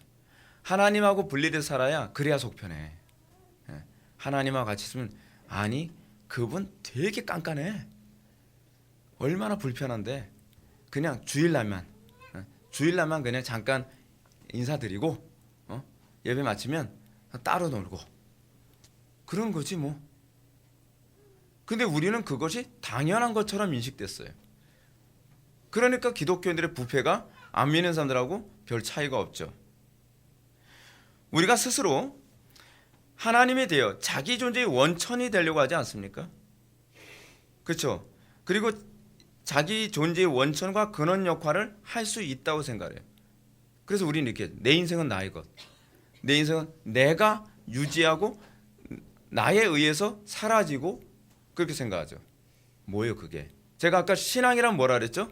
하나님하고 분리되어 살아야 그래야 속편해. 하나님하고 같이 있으면 아니 그분 되게 깐깐해. 얼마나 불편한데 그냥 주일날만 그냥 잠깐 인사드리고 예배 마치면 따로 놀고 그런 거지 뭐. 근데 우리는 그것이 당연한 것처럼 인식됐어요. 그러니까 기독교인들의 부패가 안 믿는 사람들하고 별 차이가 없죠. 우리가 스스로 하나님이 되어 자기 존재의 원천이 되려고 하지 않습니까? 그렇죠? 그리고 자기 존재의 원천과 근원 역할을 할 수 있다고 생각해요. 그래서 우리는 이렇게 내 인생은 나의 것, 내 인생은 내가 유지하고 나에 의해서 사라지고 그렇게 생각하죠. 뭐예요 그게? 제가 아까 신앙이란 뭐라 그랬죠?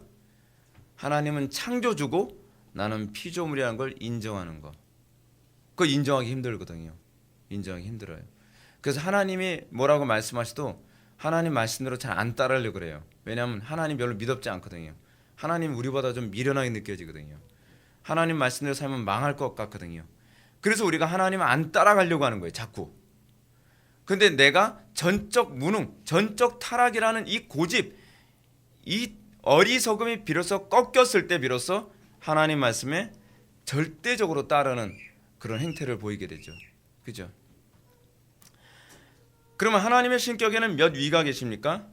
하나님은 창조주고 나는 피조물이라는 걸 인정하는 거. 그거 인정하기 힘들거든요. 인정하기 힘들어요. 그래서 하나님이 뭐라고 말씀하셔도 하나님 말씀대로 잘 안 따르려고 그래요. 왜냐하면 하나님 별로 믿었지 않거든요. 하나님 우리보다 좀 미련하게 느껴지거든요. 하나님 말씀대로 살면 망할 것 같거든요. 그래서 우리가 하나님 안 따라가려고 하는 거예요. 자꾸. 근데 내가 전적 무능, 전적 타락이라는 이 고집, 이 어리석음이 비로소 꺾였을 때 비로소 하나님 말씀에 절대적으로 따르는 그런 행태를 보이게 되죠. 그죠? 그러면 하나님의 신격에는 몇 위가 계십니까?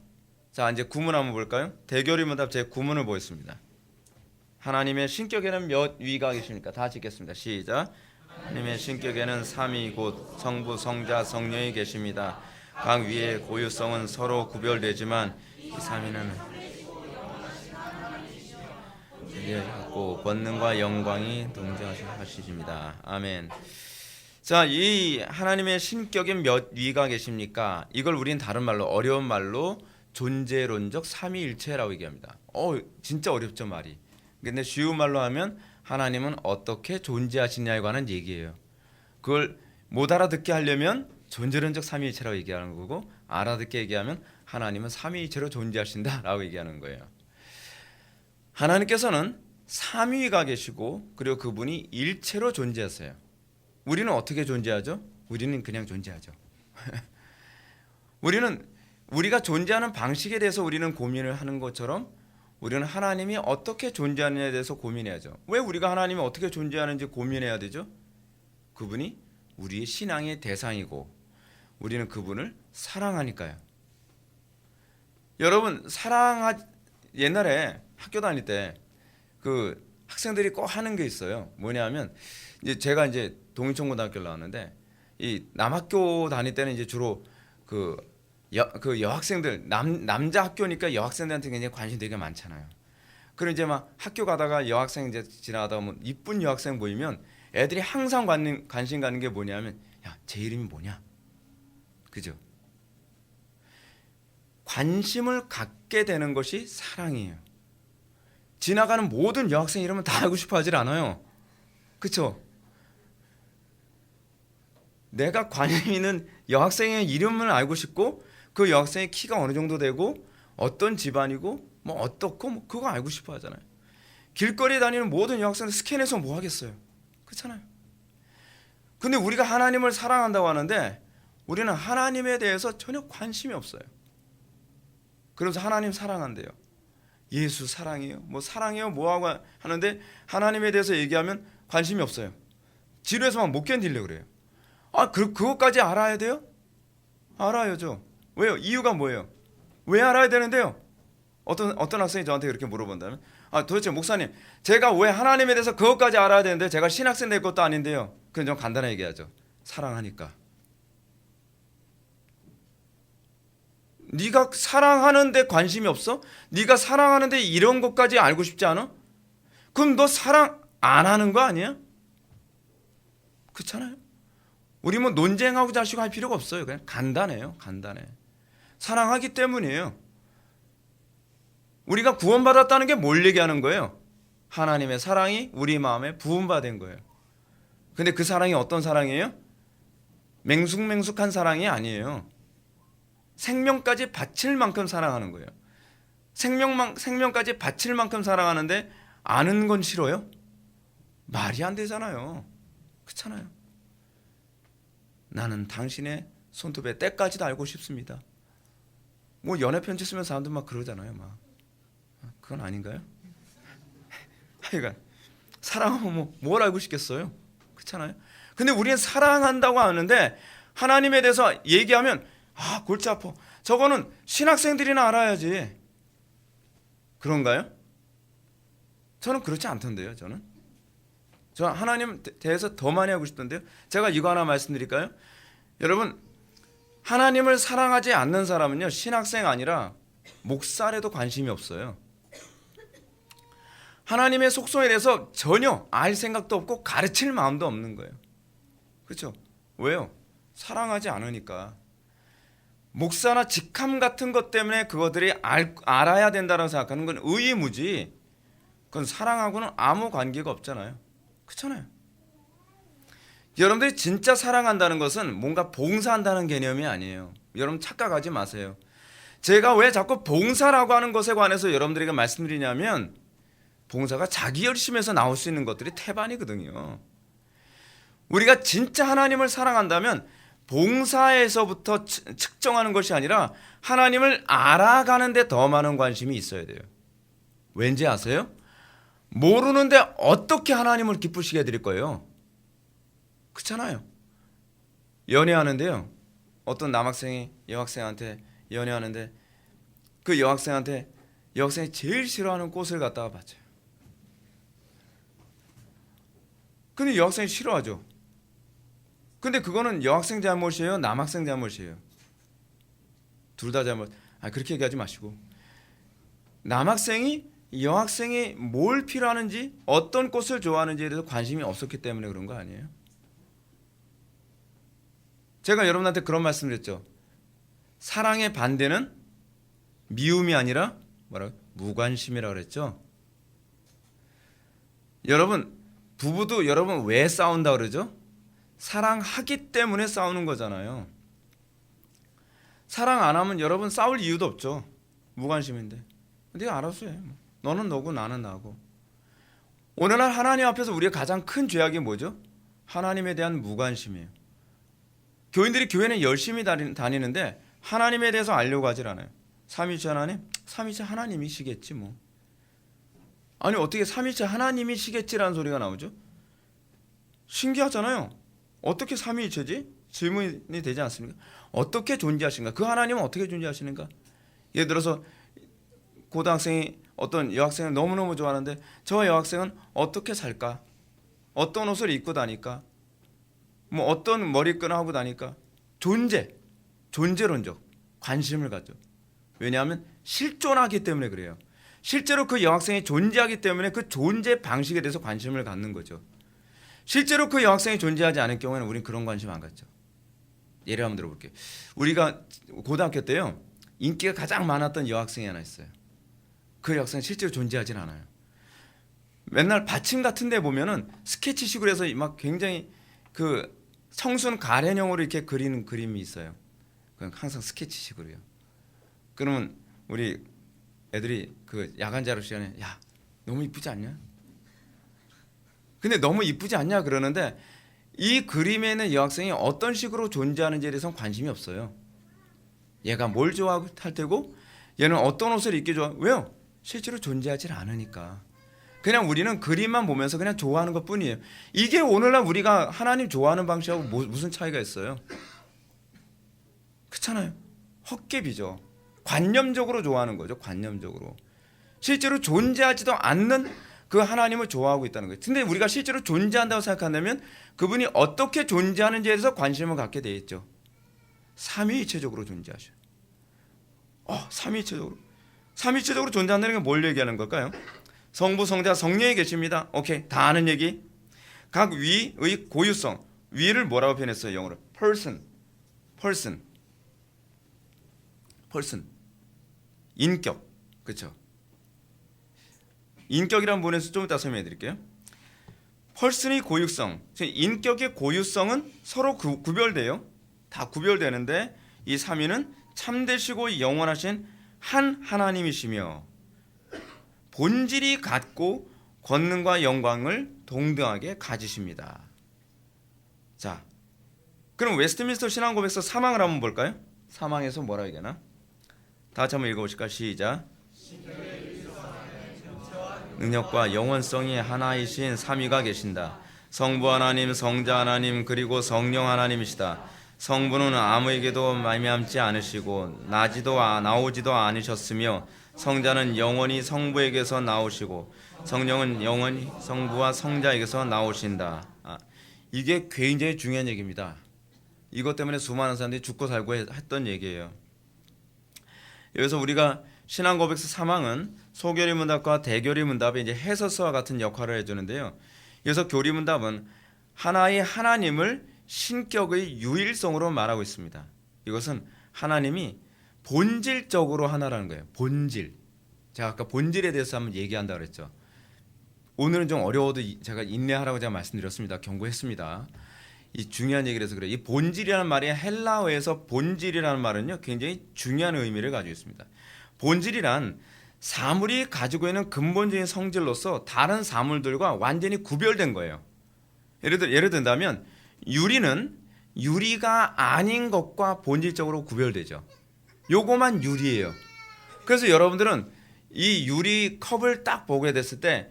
자, 이제 구문 한번 볼까요? 대결의문답 제 9문을 보겠습니다. 하나님의 신격에는 몇 위가 계십니까? 다 읽겠습니다. 시작. 하나님의 신격에는 삼위 곧 성부, 성자, 성령이 계십니다. 각 위의 고유성은 서로 구별되지만 이 삼위는 고 권능과 영광이 동정하시십니다. 아멘. 자, 이 하나님의 신격엔 몇 위가 계십니까? 이걸 우린 다른 말로, 어려운 말로 존재론적 삼위일체라고 얘기합니다. 진짜 어렵죠, 말이. 근데 쉬운 말로 하면 하나님은 어떻게 존재하시냐에 관한 얘기예요. 그걸 못 알아듣게 하려면 존재론적 삼위일체라고 얘기하는 거고, 알아듣게 얘기하면 하나님은 삼위일체로 존재하신다라고 얘기하는 거예요. 하나님께서는 삼위가 계시고, 그리고 그분이 일체로 존재하세요. 우리는 어떻게 존재하죠? 우리는 그냥 존재하죠. 우리가 존재하는 방식에 대해서 우리는 고민을 하는 것처럼 우리는 하나님이 어떻게 존재하느냐에 대해서 고민해야죠. 왜 우리가 하나님이 어떻게 존재하는지 고민해야 되죠? 그분이 우리의 신앙의 대상이고 우리는 그분을 사랑하니까요. 여러분, 옛날에 학교 다닐 때 그 학생들이 꼭 하는 게 있어요. 뭐냐면 이제 제가 이제 동인천고등학교를 나왔는데 이 남학교 다닐 때는 이제 주로 그 여학생들 남자 학교니까 여학생들한테 굉장히 관심 되게 많잖아요. 그럼 이제 막 학교 가다가 여학생 이제 지나가다가 뭐 이쁜 여학생 보이면 애들이 항상 관심 가는 게 뭐냐면 야, 제 이름이 뭐냐? 그죠? 관심을 갖게 되는 것이 사랑이에요. 지나가는 모든 여학생 이름은 다 알고 싶어 하질 않아요. 그렇죠? 내가 관심 있는 여학생의 이름을 알고 싶고 그 여학생의 키가 어느 정도 되고 어떤 집안이고 뭐 어떻고 뭐 그거 알고 싶어 하잖아요. 길거리에 다니는 모든 여학생들 스캔해서 뭐 하겠어요? 그렇잖아요. 근데 우리가 하나님을 사랑한다고 하는데 우리는 하나님에 대해서 전혀 관심이 없어요. 그래서 하나님 사랑한대요. 예수 사랑해요. 뭐 사랑해요. 뭐하고 하는데 하나님에 대해서 얘기하면 관심이 없어요. 지루해서 막 못 견디려고 그래요. 그것까지 알아야 돼요? 알아야죠. 왜요? 이유가 뭐예요? 왜 알아야 되는데요? 어떤 학생이 저한테 그렇게 물어본다면 도대체 목사님 제가 왜 하나님에 대해서 그것까지 알아야 되는데 제가 신학생 될 것도 아닌데요. 그건 좀 간단하게 얘기하죠. 사랑하니까. 네가 사랑하는데 관심이 없어? 네가 사랑하는데 이런 것까지 알고 싶지 않아? 그럼 너 사랑 안 하는 거 아니야? 그렇잖아요. 우리 뭐 논쟁하고 자시고 할 필요가 없어요. 그냥 간단해요. 간단해. 사랑하기 때문이에요. 우리가 구원받았다는 게 뭘 얘기하는 거예요? 하나님의 사랑이 우리 마음에 부음받은 거예요. 근데 그 사랑이 어떤 사랑이에요? 맹숙맹숙한 사랑이 아니에요. 생명까지 바칠 만큼 사랑하는 거예요. 생명까지 바칠 만큼 사랑하는데 아는 건 싫어요? 말이 안 되잖아요. 그렇잖아요. 나는 당신의 손톱의 때까지도 알고 싶습니다. 뭐 연애 편지 쓰면 사람들 막 그러잖아요. 막 그건 아닌가요? 하여간 사랑하면 뭘 알고 싶겠어요? 그렇잖아요. 근데 우리는 사랑한다고 하는데 하나님에 대해서 얘기하면 골치 아파. 저거는 신학생들이나 알아야지. 그런가요? 저는 그렇지 않던데요. 저 하나님 대해서 더 많이 하고 싶던데요. 제가 이거 하나 말씀드릴까요? 여러분, 하나님을 사랑하지 않는 사람은요, 신학생 아니라 목살에도 관심이 없어요. 하나님의 속성에 대해서 전혀 알 생각도 없고 가르칠 마음도 없는 거예요. 그렇죠? 왜요? 사랑하지 않으니까. 목사나 직함 같은 것 때문에 그것들이 알아야 된다고 생각하는 건 의무지. 그건 사랑하고는 아무 관계가 없잖아요. 그렇잖아요. 여러분들이 진짜 사랑한다는 것은 뭔가 봉사한다는 개념이 아니에요. 여러분 착각하지 마세요. 제가 왜 자꾸 봉사라고 하는 것에 관해서 여러분들에게 말씀드리냐면 봉사가 자기 열심에서 나올 수 있는 것들이 태반이거든요. 우리가 진짜 하나님을 사랑한다면 봉사에서부터 측정하는 것이 아니라 하나님을 알아가는 데 더 많은 관심이 있어야 돼요. 왠지 아세요? 모르는데 어떻게 하나님을 기쁘시게 해드릴 거예요? 그렇잖아요. 연애하는데요. 어떤 남학생이 여학생한테 연애하는데 그 여학생이 제일 싫어하는 꽃을 갖다가 바쳐요. 근데 여학생이 싫어하죠. 근데 그거는 여학생 잘못이에요? 남학생 잘못이에요? 둘 다 잘못. 그렇게 얘기하지 마시고 남학생이 여학생이 뭘 필요하는지 어떤 꽃을 좋아하는지에 대해서 관심이 없었기 때문에 그런 거 아니에요? 제가 여러분한테 그런 말씀드렸죠. 사랑의 반대는 미움이 아니라 뭐라고? 무관심이라고 그랬죠. 여러분 부부도 여러분 왜 싸운다 그러죠? 사랑하기 때문에 싸우는 거잖아요. 사랑 안 하면 여러분 싸울 이유도 없죠. 무관심인데. 네가 알아서 해. 너는 너고 나는 나고. 오늘날 하나님 앞에서 우리의 가장 큰 죄악이 뭐죠? 하나님에 대한 무관심이에요. 교인들이 교회는 열심히 다니는데 하나님에 대해서 알려고 하질 않아요. 삼위일체 하나님? 삼위일체 하나님이시겠지 뭐. 아니 어떻게 삼위일체 하나님이시겠지라는 소리가 나오죠? 신기하잖아요. 어떻게 삼위일체지? 질문이 되지 않습니까? 어떻게 존재하신가? 그 하나님은 어떻게 존재하시는가? 예를 들어서 고등학생이 어떤 여학생을 너무너무 좋아하는데 저 여학생은 어떻게 살까? 어떤 옷을 입고 다닐까? 뭐 어떤 머리끈을 하고 다닐까? 존재론적 관심을 갖죠. 왜냐하면 실존하기 때문에 그래요. 실제로 그 여학생이 존재하기 때문에 그 존재 방식에 대해서 관심을 갖는 거죠. 실제로 그 여학생이 존재하지 않을 경우에는 우리는 그런 관심 안 갖죠. 예를 한번 들어볼게요. 우리가 고등학교 때요 인기가 가장 많았던 여학생이 하나 있어요. 그 여학생은 실제로 존재하진 않아요. 맨날 받침 같은 데 보면은 스케치식으로 해서 막 굉장히 그 청순 가련형으로 이렇게 그리는 그림이 있어요. 그건 항상 스케치식으로요. 그러면 우리 애들이 그 야간 자율 시간에 야 너무 이쁘지 않냐? 근데 너무 이쁘지 않냐 그러는데 이 그림에 있는 여학생이 어떤 식으로 존재하는지에 대해서는 관심이 없어요. 얘가 뭘 좋아할 테고 얘는 어떤 옷을 입기 좋아. 왜요? 실제로 존재하지 않으니까. 그냥 우리는 그림만 보면서 그냥 좋아하는 것뿐이에요. 이게 오늘날 우리가 하나님 좋아하는 방식하고 무슨 차이가 있어요? 그렇잖아요. 헛개비죠. 관념적으로 좋아하는 거죠. 관념적으로. 실제로 존재하지도 않는 그 하나님을 좋아하고 있다는 거예요. 근데 우리가 실제로 존재한다고 생각한다면 그분이 어떻게 존재하는지에 대해서 관심을 갖게 돼 있죠. 삼위일체적으로 존재하셔요. 삼위일체적으로 존재한다는 게 뭘 얘기하는 걸까요? 성부, 성자, 성령이 계십니다. 오케이, 다 아는 얘기. 각 위의 고유성. 위를 뭐라고 표현했어요? 영어로 person. 인격. 그렇죠? 인격이라는 부분에서 좀 이따 설명해 드릴게요. person의 고유성. 인격의 고유성은 서로 구별돼요. 다 구별되는데 이 삼위는 참되시고 영원하신 한 하나님이시며 본질이 같고 권능과 영광을 동등하게 가지십니다. 자, 그럼 웨스트민스터 신앙고백서 3항을 한번 볼까요? 3항에서 뭐라 얘기하나? 다 같이 한번 읽어보실까요? 시작. 능력과 영원성이 하나이신 삼위가 계신다. 성부 하나님, 성자 하나님, 그리고 성령 하나님이시다. 성부는 아무에게도 말미암지 않으시고 나오지도 않으셨으며 성자는 영원히 성부에게서 나오시고 성령은 영원히 성부와 성자에게서 나오신다. 이게 굉장히 중요한 얘기입니다. 이것 때문에 수많은 사람들이 죽고 살고 했던 얘기예요. 여기서 우리가 신앙고백서 3항은 소교리문답과 대교리문답의 이제 해설서와 같은 역할을 해주는데요. 여기서 교리문답은 하나의 하나님을 신격의 유일성으로 말하고 있습니다. 이것은 하나님이 본질적으로 하나라는 거예요. 본질. 제가 아까 본질에 대해서 한번 얘기한다 그랬죠. 오늘은 좀 어려워도 제가 인내하라고 제가 말씀드렸습니다. 경고했습니다. 이 중요한 얘기를 해서 그래요. 이 본질이라는 말이 헬라어에서 본질이라는 말은요 굉장히 중요한 의미를 가지고 있습니다. 본질이란 사물이 가지고 있는 근본적인 성질로서 다른 사물들과 완전히 구별된 거예요. 예를 든다면 유리는 유리가 아닌 것과 본질적으로 구별되죠. 요거만 유리예요. 그래서 여러분들은 이 유리 컵을 딱 보게 됐을 때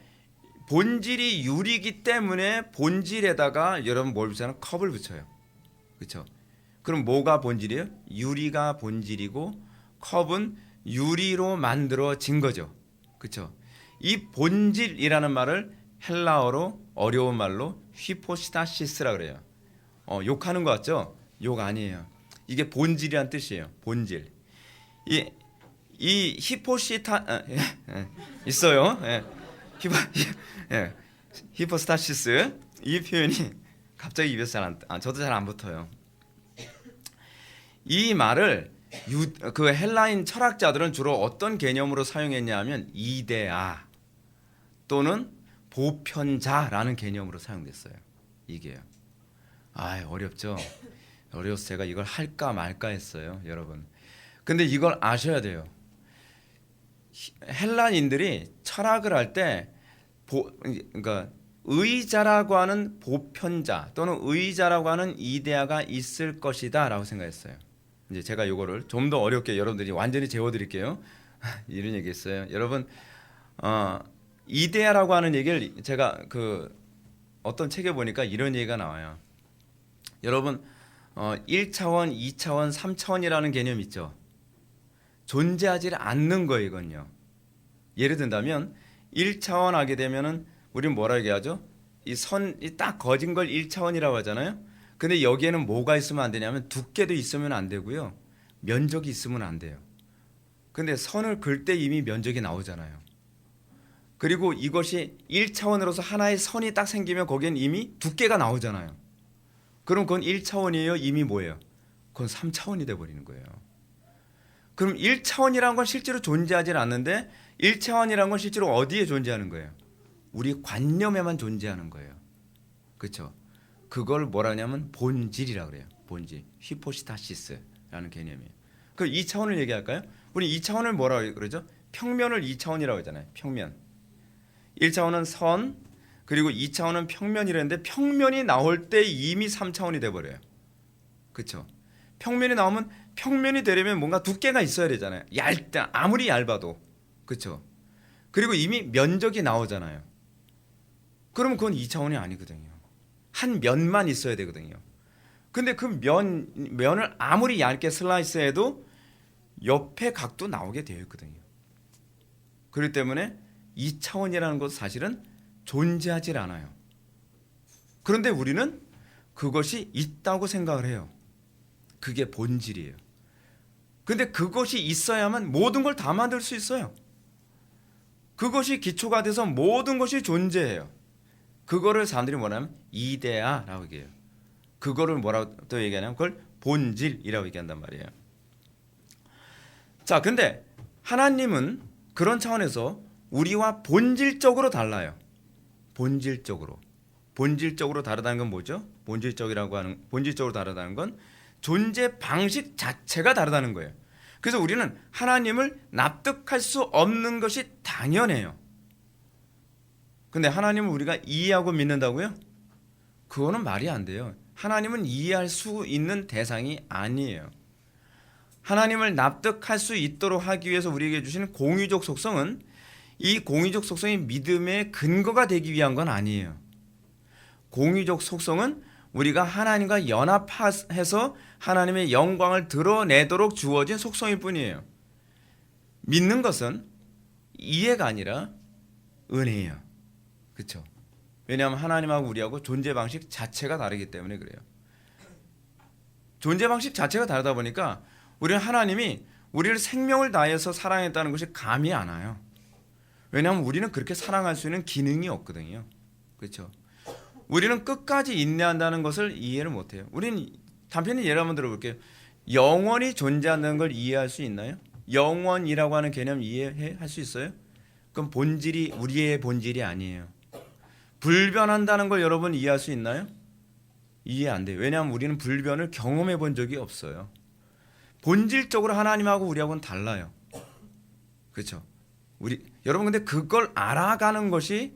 본질이 유리기 때문에 본질에다가 여러분 뭘 붙여요? 컵을 붙여요. 그렇죠? 그럼 뭐가 본질이에요? 유리가 본질이고 컵은 유리로 만들어진 거죠. 그렇죠? 이 본질이라는 말을 헬라어로 어려운 말로 휘포스타시스라 그래요. 욕하는 거 같죠? 욕 아니에요. 이게 본질이란 뜻이에요. 본질. 이 히포시타 있어요. 히포스타시스 이 표현이 갑자기 입에서 저도 잘 안 붙어요. 이 말을 그 헬라인 철학자들은 주로 어떤 개념으로 사용했냐면 이데아 또는 보편자라는 개념으로 사용됐어요. 이게요. 어렵죠. 어려서 제가 이걸 할까 말까 했어요, 여러분. 근데 이걸 아셔야 돼요. 헬라인들이 철학을 할 때 그러니까 의자라고 하는 보편자 또는 의자라고 하는 이데아가 있을 것이다라고 생각했어요. 이제 제가 이거를 좀 더 어렵게 여러분들이 완전히 재워드릴게요. 이런 얘기했어요. 여러분, 이데아라고 하는 얘기를 제가 어떤 책에 보니까 이런 얘기가 나와요. 여러분, 1차원, 2차원, 3차원이라는 개념 있죠. 존재하지 않는 거예요, 이건요. 예를 든다면 1차원 하게 되면은 우리는 뭐라 얘기하죠? 이 선이 딱 거진 걸 1차원이라고 하잖아요. 근데 여기에는 뭐가 있으면 안 되냐면 두께도 있으면 안 되고요. 면적이 있으면 안 돼요. 근데 선을 긋을 때 이미 면적이 나오잖아요. 그리고 이것이 1차원으로서 하나의 선이 딱 생기면 거기엔 이미 두께가 나오잖아요. 그럼 그건 1차원이에요? 이미 뭐예요? 그건 3차원이 돼버리는 거예요. 그럼 1차원이라는 건 실제로 존재하지 않는데 1차원이라는 건 실제로 어디에 존재하는 거예요? 우리 관념에만 존재하는 거예요. 그렇죠? 그걸 뭐라 하냐면 본질이라고 그래요. 본질. 히포시타시스라는 개념이에요. 그 2차원을 얘기할까요? 우리 2차원을 뭐라고 그러죠? 평면을 2차원이라고 하잖아요. 평면. 1차원은 선, 그리고 2차원은 평면이라는데 평면이 나올 때 이미 3차원이 돼버려요. 그렇죠? 평면이 나오면 평면이 되려면 뭔가 두께가 있어야 되잖아요. 아무리 얇아도. 그렇죠? 그리고 이미 면적이 나오잖아요. 그러면 그건 2차원이 아니거든요. 한 면만 있어야 되거든요. 근데 그 면을 아무리 얇게 슬라이스해도 옆에 각도 나오게 되어 있거든요. 그렇기 때문에 2차원이라는 것은 사실은 존재하지 않아요. 그런데 우리는 그것이 있다고 생각을 해요. 그게 본질이에요. 근데 그것이 있어야만 모든 걸 다 만들 수 있어요. 그것이 기초가 돼서 모든 것이 존재해요. 그거를 사람들이 뭐냐면 이데아라고 얘기해요. 그거를 뭐라고 또 얘기하냐면 그걸 본질이라고 얘기한단 말이에요. 자, 근데 하나님은 그런 차원에서 우리와 본질적으로 달라요. 본질적으로 다르다는 건 뭐죠? 본질적으로 다르다는 건 존재 방식 자체가 다르다는 거예요. 그래서 우리는 하나님을 납득할 수 없는 것이 당연해요. 근데 하나님을 우리가 이해하고 믿는다고요? 그거는 말이 안 돼요. 하나님은 이해할 수 있는 대상이 아니에요. 하나님을 납득할 수 있도록 하기 위해서 우리에게 주시는 공의적 속성은 이 공의적 속성이 믿음의 근거가 되기 위한 건 아니에요. 공의적 속성은 우리가 하나님과 연합해서 하나님의 영광을 드러내도록 주어진 속성일 뿐이에요. 믿는 것은 이해가 아니라 은혜예요. 그렇죠? 왜냐하면 하나님하고 우리하고 존재 방식 자체가 다르기 때문에 그래요. 존재 방식 자체가 다르다 보니까 우리는 하나님이 우리를 생명을 다해서 사랑했다는 것이 감이 안 와요. 왜냐하면 우리는 그렇게 사랑할 수 있는 기능이 없거든요. 그렇죠? 우리는 끝까지 인내한다는 것을 이해를 못해요. 우리는 단편히 예를 한번 들어볼게요. 영원히 존재한다는 걸 이해할 수 있나요? 영원이라고 하는 개념 이해할 수 있어요? 그럼 본질이 우리의 본질이 아니에요. 불변한다는 걸 여러분 이해할 수 있나요? 이해 안 돼요. 왜냐하면 우리는 불변을 경험해 본 적이 없어요. 본질적으로 하나님하고 우리하고는 달라요. 그렇죠? 여러분 근데 그걸 알아가는 것이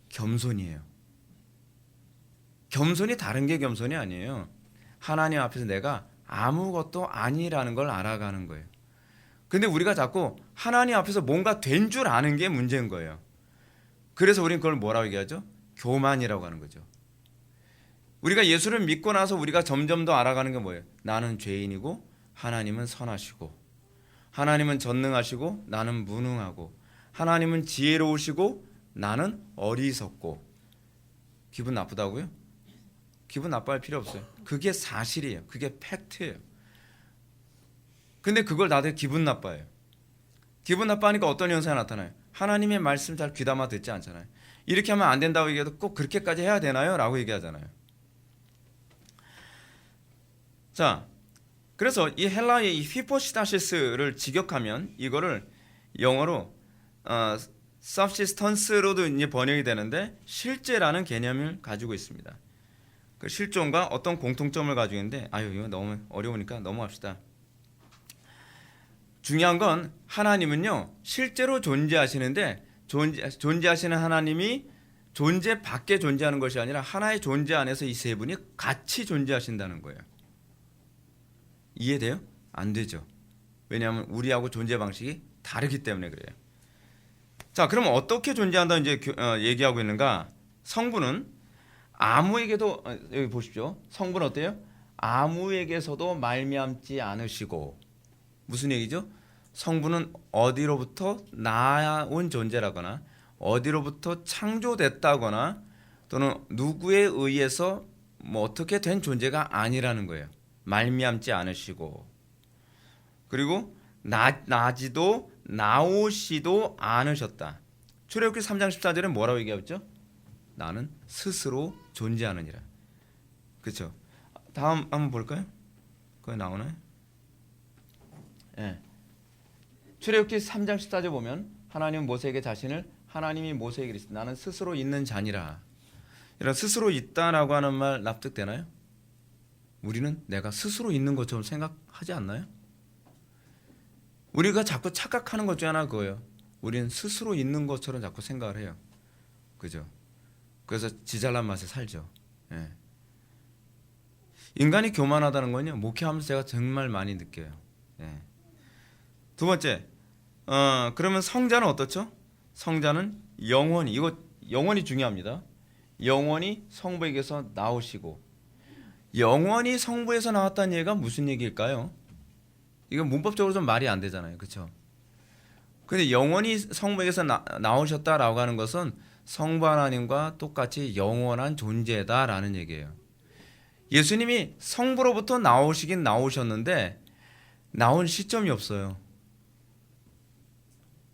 겸손이에요. 겸손이 다른 게 겸손이 아니에요. 하나님 앞에서 내가 아무것도 아니라는 걸 알아가는 거예요. 근데 우리가 자꾸 하나님 앞에서 뭔가 된 줄 아는 게 문제인 거예요. 그래서 우리는 그걸 뭐라고 얘기하죠? 교만이라고 하는 거죠. 우리가 예수를 믿고 나서 우리가 점점 더 알아가는 게 뭐예요? 나는 죄인이고 하나님은 선하시고, 하나님은 전능하시고 나는 무능하고, 하나님은 지혜로우시고 나는 어리석고. 기분 나쁘다고요? 기분 나빠할 필요 없어요. 그게 사실이에요. 그게 팩트예요. 근데 그걸 다들 기분 나빠해요. 기분 나빠하니까 어떤 현상이 나타나요? 하나님의 말씀 잘 귀담아 듣지 않잖아요. 이렇게 하면 안 된다고 얘기해도 꼭 그렇게까지 해야 되나요? 라고 얘기하잖아요. 자, 그래서 이 헬라의 이 히포시타시스를 직역하면 이거를 영어로 subsistence로도 이제 번역이 되는데 실제라는 개념을 가지고 있습니다. 그 실존과 어떤 공통점을 가지고 있는데 이거 너무 어려우니까 넘어갑시다. 중요한 건 하나님은요 실제로 존재하시는데 존재하시는 하나님이 존재 밖에 존재하는 것이 아니라 하나의 존재 안에서 이 세 분이 같이 존재하신다는 거예요. 이해돼요? 안 되죠. 왜냐하면 우리하고 존재 방식이 다르기 때문에 그래요. 자, 그럼 어떻게 존재한다 이제 얘기하고 있는가? 성부는 아무에게도 여기 보십시오. 성부는 어때요? 아무에게서도 말미암지 않으시고. 무슨 얘기죠? 성부는 어디로부터 나온 존재라거나 어디로부터 창조됐다거나 또는 누구에 의해서 뭐 어떻게 된 존재가 아니라는 거예요. 말미암지 않으시고, 그리고 나지도 나오시도 않으셨다. 출애굽기 3장 14절에 뭐라고 얘기했죠? 나는 스스로 존재하느니라. 그렇죠? 다음 한번 볼까요? 거기 나오나요? 예. 출애굽기 3장 14절 보면 하나님은 모세에게 하나님이 모세에게 이르시되 나는 스스로 있는 자니라. 이런 스스로 있다라고 하는 말 납득되나요? 우리는 내가 스스로 있는 것처럼 생각하지 않나요? 우리가 자꾸 착각하는 것 중에 하나가 그거예요. 우리는 스스로 있는 것처럼 자꾸 생각을 해요. 그죠? 그래서 지잘난 맛에 살죠. 예. 인간이 교만하다는 건요, 목회하면서 제가 정말 많이 느껴요. 예. 두 번째, 그러면 성자는 어떻죠? 성자는 영원히, 이거 영원히 중요합니다. 영원히 성부에게서 나오시고, 영원히 성부에서 나왔다는 얘기가 무슨 얘기일까요? 이거 문법적으로 좀 말이 안 되잖아요. 그렇죠? 근데 영원히 성부에게서 나오셨다라고 하는 것은 성부 하나님과 똑같이 영원한 존재다라는 얘기예요. 예수님이 성부로부터 나오시긴 나오셨는데 나온 시점이 없어요.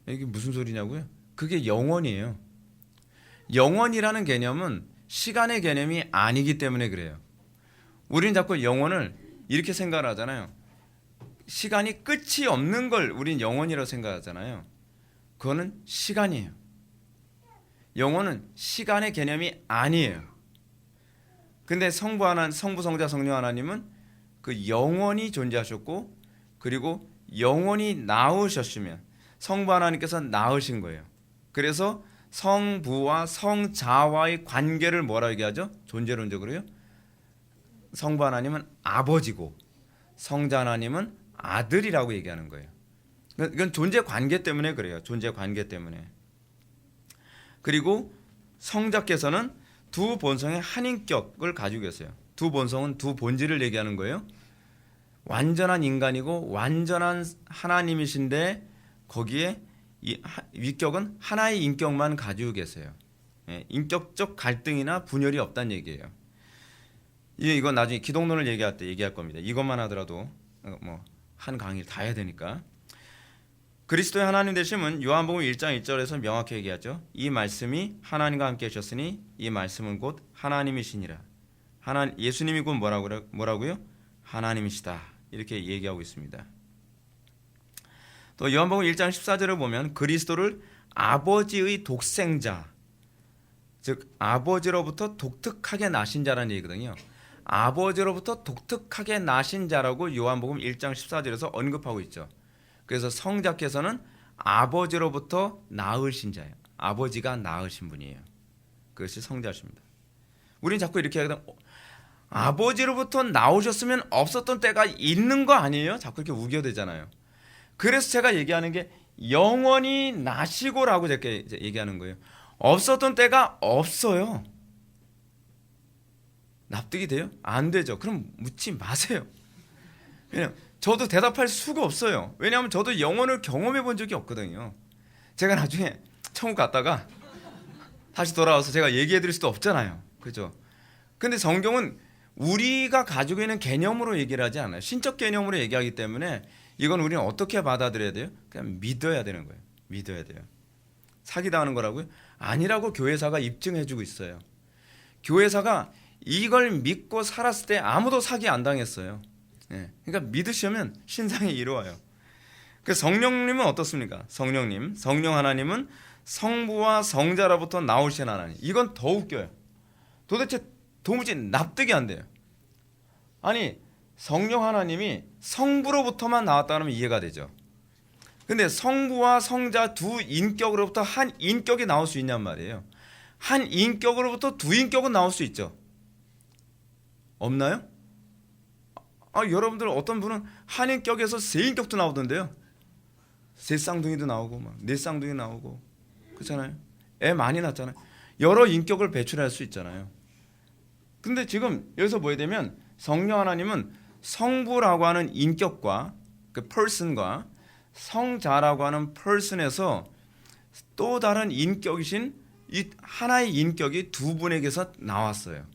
이게 무슨 소리냐고요? 그게 영원이에요. 영원이라는 개념은 시간의 개념이 아니기 때문에 그래요. 우리는 자꾸 영혼을 이렇게 생각을 하잖아요. 시간이 끝이 없는 걸 우린 영혼이라고 생각하잖아요. 그거는 시간이에요. 영혼은 시간의 개념이 아니에요. 근데 성부, 성자, 성령 하나님은 그 영원히 존재하셨고, 그리고 영원히 나으셨으면 성부 하나님께서 나으신 거예요. 그래서 성부와 성자와의 관계를 뭐라고 얘기하죠? 존재론적으로요. 성부 하나님은 아버지고 성자 하나님은 아들이라고 얘기하는 거예요. 이건 존재 관계 때문에 그래요. 존재 관계 때문에. 그리고 성자께서는 두 본성의 한 인격을 가지고 계세요. 두 본성은 두 본질을 얘기하는 거예요. 완전한 인간이고 완전한 하나님이신데 거기에 이 위격은 하나의 인격만 가지고 계세요. 인격적 갈등이나 분열이 없다는 얘기예요. 이건 나중에 기독론을 얘기할 때 얘기할 겁니다. 이것만 하더라도 뭐 한 강의를 다 해야 되니까. 그리스도의 하나님 되심은 요한복음 1장 1절에서 명확히 얘기하죠. 이 말씀이 하나님과 함께 하셨으니 이 말씀은 곧 하나님이시니라. 예수님이 곧 뭐라고요? 하나님이시다. 이렇게 얘기하고 있습니다. 또 요한복음 1장 14절을 보면 그리스도를 아버지의 독생자, 즉 아버지로부터 독특하게 나신 자라는 얘기거든요. 아버지로부터 독특하게 나신 자라고 요한복음 1장 14절에서 언급하고 있죠. 그래서 성자께서는 아버지로부터 낳으신 자예요. 아버지가 낳으신 분이에요. 그것이 성자십니다. 우리는 자꾸 이렇게 하거든. 아버지로부터 나오셨으면 없었던 때가 있는 거 아니에요? 자꾸 이렇게 우겨대잖아요. 그래서 제가 얘기하는 게 영원히 나시고라고 제가 얘기하는 거예요. 없었던 때가 없어요. 납득이 돼요? 안 되죠. 그럼 묻지 마세요. 왜냐면 저도 대답할 수가 없어요. 왜냐하면 저도 영혼을 경험해 본 적이 없거든요. 제가 나중에 천국 갔다가 다시 돌아와서 제가 얘기해 드릴 수도 없잖아요. 그죠? 근데 성경은 우리가 가지고 있는 개념으로 얘기를 하지 않아요. 신적 개념으로 얘기하기 때문에 이건 우리는 어떻게 받아들여야 돼요? 그냥 믿어야 되는 거예요. 믿어야 돼요. 사기당하는 거라고요? 아니라고 교회사가 입증해주고 있어요. 교회사가 이걸 믿고 살았을 때 아무도 사기 안 당했어요. 예. 그러니까 믿으시면 신상이 이루어요. 그 성령님은 어떻습니까? 성령 하나님은 성부와 성자로부터 나오신 하나님. 이건 더 웃겨요. 도대체 도무지 납득이 안 돼요. 아니 성령 하나님이 성부로부터만 나왔다면 이해가 되죠. 근데 성부와 성자 두 인격으로부터 한 인격이 나올 수 있냔 말이에요. 한 인격으로부터 두 인격은 나올 수 있죠. 없나요? 여러분들 어떤 분은 한 인격에서 세 인격도 나오던데요. 세 쌍둥이도 나오고 막 네 쌍둥이 나오고 그렇잖아요. 애 많이 낳잖아요. 여러 인격을 배출할 수 있잖아요. 근데 지금 여기서 보게 되면 성령 하나님은 성부라고 하는 인격과 그 person과 성자라고 하는 person에서 또 다른 인격이신 이 하나의 인격이 두 분에게서 나왔어요.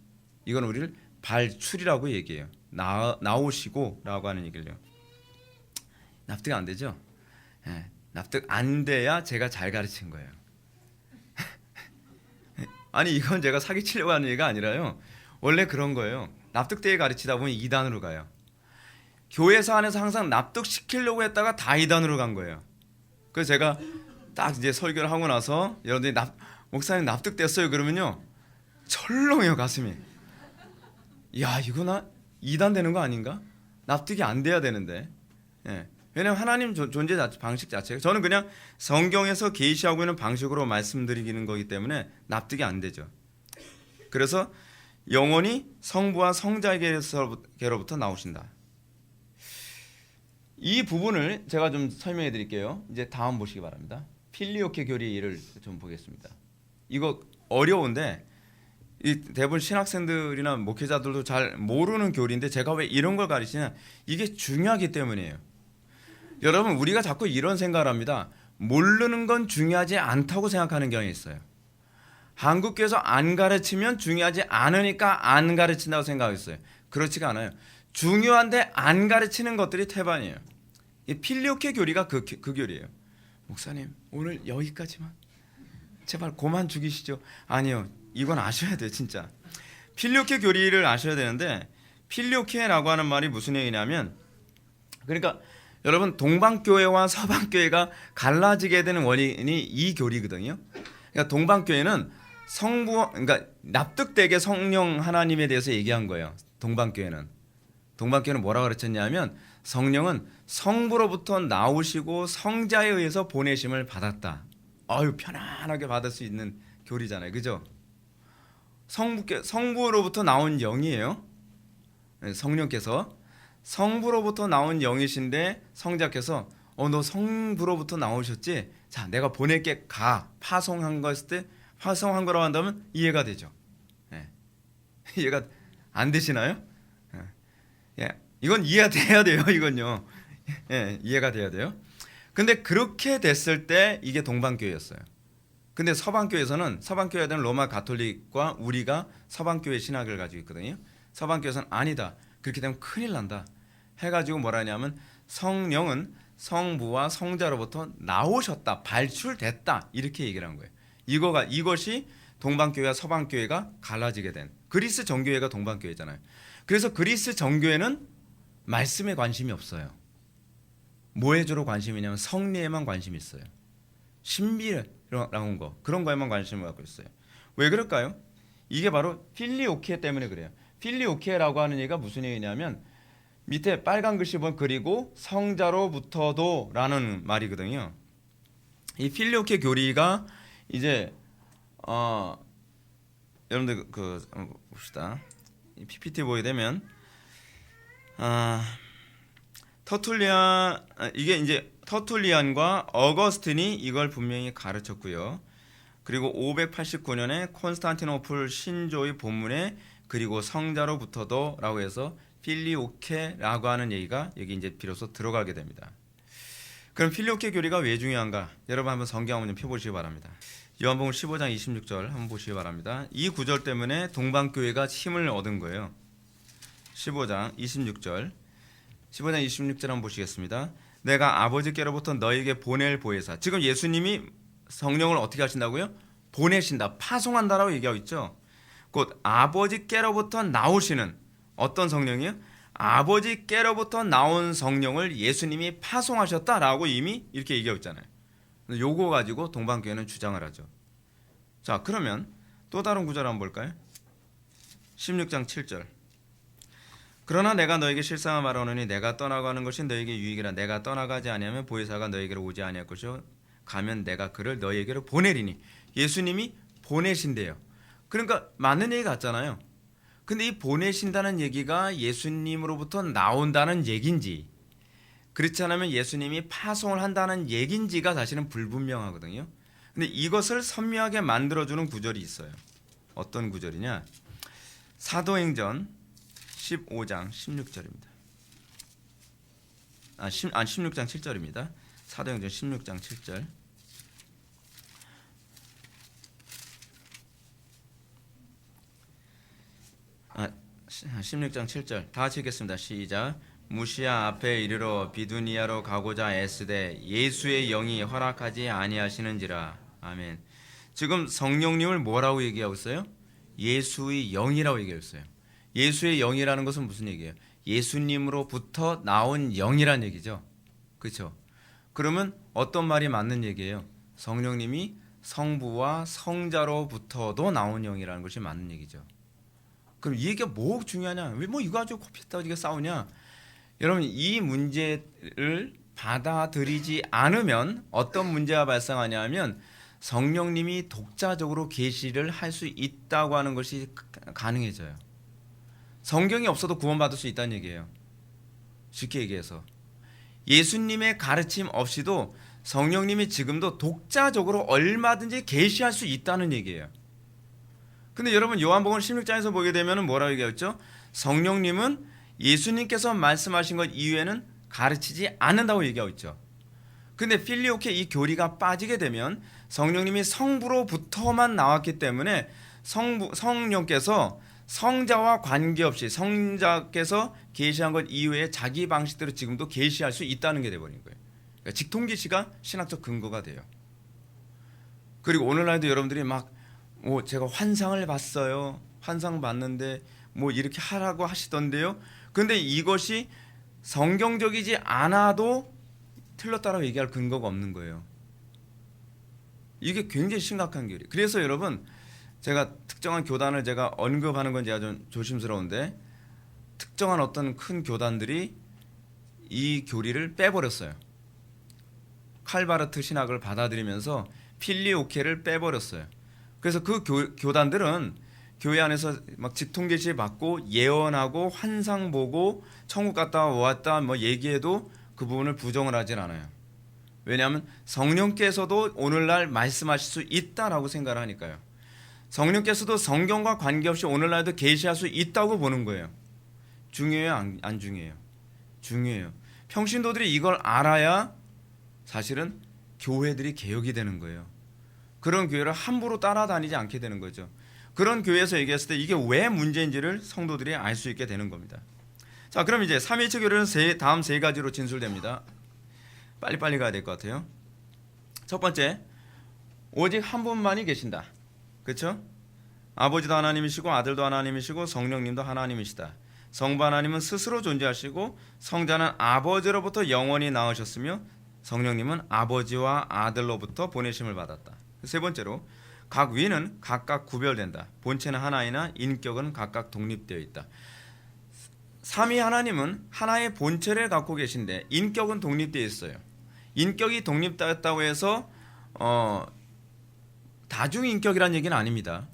이건 우리를 발출이라고 얘기해요. 나오시고라고 하는 얘기를요. 납득 안 되죠? 네, 납득 안 돼야 제가 잘 가르친 거예요. 아니 이건 제가 사기치려고 하는 얘기가 아니라요. 원래 그런 거예요. 납득되게 가르치다 보면 2단으로 가요. 교회사 안에서 항상 납득시키려고 했다가 다 2단으로 간 거예요. 그래서 제가 딱 이제 설교를 하고 나서 여러분들이 목사님 납득됐어요 그러면요 철렁해요 가슴이. 야 이거 나 2단 되는 거 아닌가? 납득이 안 돼야 되는데. 예. 왜냐하면 하나님 존재 방식 자체가 저는 그냥 성경에서 계시하고 있는 방식으로 말씀드리는 거기 때문에 납득이 안 되죠. 그래서 영원히 성부와 성자에게로부터 나오신다. 이 부분을 제가 좀 설명해 드릴게요. 이제 다음 보시기 바랍니다. 필리오케 교리를 좀 보겠습니다. 이거 어려운데 이 대부분 신학생들이나 목회자들도 잘 모르는 교리인데 제가 왜 이런 걸 가르치냐, 이게 중요하기 때문이에요. 여러분 우리가 자꾸 이런 생각을 합니다. 모르는 건 중요하지 않다고 생각하는 경향이 있어요. 한국교회에서 안 가르치면 중요하지 않으니까 안 가르친다고 생각했어요. 그렇지가 않아요. 중요한데 안 가르치는 것들이 태반이에요. 이 필리오케 교리가 그 교리예요. 목사님 오늘 여기까지만 제발 그만 죽이시죠. 아니요, 이건 아셔야 돼요. 진짜 필리오케 교리를 아셔야 되는데, 필리오케라고 하는 말이 무슨 얘기냐면, 그러니까 여러분 동방교회와 서방교회가 갈라지게 되는 원인이 이 교리거든요. 그러니까 동방교회는 그러니까 납득되게 성령 하나님에 대해서 얘기한 거예요. 동방교회는 뭐라고 가르쳤냐면, 성령은 성부로부터 나오시고 성자에 의해서 보내심을 받았다. 편안하게 받을 수 있는 교리잖아요. 그죠? 성부로부터 나온 영이에요. 성령께서 성부로부터 나온 영이신데 성자께서 너 성부로부터 나오셨지? 자, 내가 보낼게. 파송한 거였을 때 파송한 거라고 한다면 이해가 되죠. 네. 이해가 안 되시나요? 예. 이건 이해가 돼야 돼요. 이건요. 예, 이해가 돼야 돼요. 근데 그렇게 됐을 때 이게 동방교회였어요. 근데 서방교회는 로마 가톨릭과 우리가 서방교회 신학을 가지고 있거든요. 서방교회에서는 아니다, 그렇게 되면 큰일 난다 해가지고 뭐라 하냐면, 성령은 성부와 성자로부터 나오셨다, 발출됐다, 이렇게 얘기를 한 거예요. 이것이 동방교회와 서방교회가 갈라지게 된, 그리스 정교회가 동방교회잖아요. 그래서 그리스 정교회는 말씀에 관심이 없어요. 뭐에 주로 관심이냐면 성리에만 관심이 있어요. 신비라는 거, 그런 거에만 관심을 갖고 있어요. 왜 그럴까요? 이게 바로 필리오케 때문에 그래요. 필리오케라고 하는 얘기가 무슨 얘기냐면, 밑에 빨간 글씨 보면 그리고 성자로부터도 라는 말이거든요. 이 필리오케 교리가 이제 여러분들 한번 봅시다. PPT 보게 되면 터툴리안 이게 이제 터툴리안과 어거스틴이 이걸 분명히 가르쳤고요. 그리고 589년에 콘스탄티노플 신조의 본문에 그리고 성자로부터도라고 해서 필리오케라고 하는 얘기가 여기 이제 비로소 들어가게 됩니다. 그럼 필리오케 교리가 왜 중요한가? 여러분 한번 성경 한번 좀 펴보시기 바랍니다. 요한복음 15장 26절 한번 보시기 바랍니다. 이 구절 때문에 동방교회가 힘을 얻은 거예요. 15장 26절 한번 보시겠습니다. 내가 아버지께로부터 너에게 보낼 보혜사. 지금 예수님이 성령을 어떻게 하신다고요? 보내신다, 파송한다라고 얘기하고 있죠. 곧 아버지께로부터 나오시는 어떤 성령이요? 아버지께로부터 나온 성령을 예수님이 파송하셨다라고 이미 이렇게 얘기하고 있잖아요. 요거 가지고 동방교회는 주장을 하죠. 자, 그러면 또 다른 구절 한번 볼까요? 16장 7절. 그러나 내가 너에게 실상을 말하노니 내가 떠나가는 것이 너에게 유익이라. 내가 떠나가지 아니하면 보혜사가 너에게로 오지 아니할 것이요 가면 내가 그를 너에게로 보내리니. 예수님이 보내신대요. 그러니까 맞는 얘기 같잖아요. 근데 이 보내신다는 얘기가 예수님으로부터 나온다는 얘긴지, 그렇지 않으면 예수님이 파송을 한다는 얘긴지가 사실은 불분명하거든요. 근데 이것을 선명하게 만들어주는 구절이 있어요. 어떤 구절이냐? 사도행전 15장 16절입니다. 16장 7절입니다. 사도행전 16장 7절. 16장 7절 다 같이 읽겠습니다. 시작. 무시아 앞에 이르러 비두니아로 가고자 애쓰되 예수의 영이 허락하지 아니하시는지라. 아멘. 지금 성령님을 뭐라고 얘기하고 있어요? 예수의 영이라고 얘기하고 있어요. 예수의 영이라는 것은 무슨 얘기예요? 예수님으로부터 나온 영이란 얘기죠. 그렇죠? 그러면 어떤 말이 맞는 얘기예요? 성령님이 성부와 성자로부터도 나온 영이라는 것이 맞는 얘기죠. 그럼 이 얘기가 뭐 중요하냐? 왜 뭐 이거 가지고 코피했다고 이게 싸우냐? 여러분, 이 문제를 받아들이지 않으면 어떤 문제가 발생하냐 하면 성령님이 독자적으로 계시를 할 수 있다고 하는 것이 가능해져요. 성경이 없어도 구원받을 수 있다는 얘기예요. 쉽게 얘기해서 예수님의 가르침 없이도 성령님이 지금도 독자적으로 얼마든지 계시할 수 있다는 얘기예요. 근데 여러분, 요한복음 16장에서 보게 되면 뭐라고 얘기했죠? 성령님은 예수님께서 말씀하신 것 이외에는 가르치지 않는다고 얘기하고 있죠. 근데 필리오케 이 교리가 빠지게 되면 성령님이 성부로부터만 나왔기 때문에 성령께서 성자와 관계없이 성자께서 계시한 것 이외에 자기 방식대로 지금도 계시할 수 있다는 게 돼버린 거예요. 그러니까 직통계시가 신학적 근거가 돼요. 그리고 오늘날도 여러분들이 막 제가 환상을 봤어요. 환상 봤는데 뭐 이렇게 하라고 하시던데요. 근데 이것이 성경적이지 않아도 틀렸다라고 얘기할 근거가 없는 거예요. 이게 굉장히 심각한 교리. 그래서 여러분, 제가 특정한 교단을 제가 언급하는 건 제가 좀 조심스러운데 특정한 어떤 큰 교단들이 이 교리를 빼버렸어요. 칼바르트 신학을 받아들이면서 필리오케를 빼버렸어요. 그래서 그 교단들은 교회 안에서 막 직통계시 받고 예언하고 환상 보고 천국 갔다 왔다 뭐 얘기해도 그 부분을 부정을 하진 않아요. 왜냐하면 성령께서도 오늘날 말씀하실 수 있다라고 생각을 하니까요. 성령께서도 성경과 관계없이 오늘날도 계시할 수 있다고 보는 거예요. 중요해요? 안 중요해요? 중요해요. 평신도들이 이걸 알아야 사실은 교회들이 개혁이 되는 거예요. 그런 교회를 함부로 따라다니지 않게 되는 거죠. 그런 교회에서 얘기했을 때 이게 왜 문제인지를 성도들이 알 수 있게 되는 겁니다. 자, 그럼 이제 삼위일체 교리는 다음 세 가지로 진술됩니다. 빨리빨리 가야 될 것 같아요. 첫 번째, 오직 한 분만이 계신다. 그렇죠? 아버지도 하나님이시고 아들도 하나님이시고 성령님도 하나님이시다. 성부 하나님은 스스로 존재하시고 성자는 아버지로부터 영원히 나으셨으며 성령님은 아버지와 아들로부터 보내심을 받았다. 세 번째로, 각 위는 각각 구별된다. 본체는 하나이나 인격은 각각 독립되어 있다. 삼위 하나님은 하나의 본체를 갖고 계신데 인격은 독립되어 있어요. 인격이 독립되었다고 해서 다중인격이라는 얘기는 아닙니다.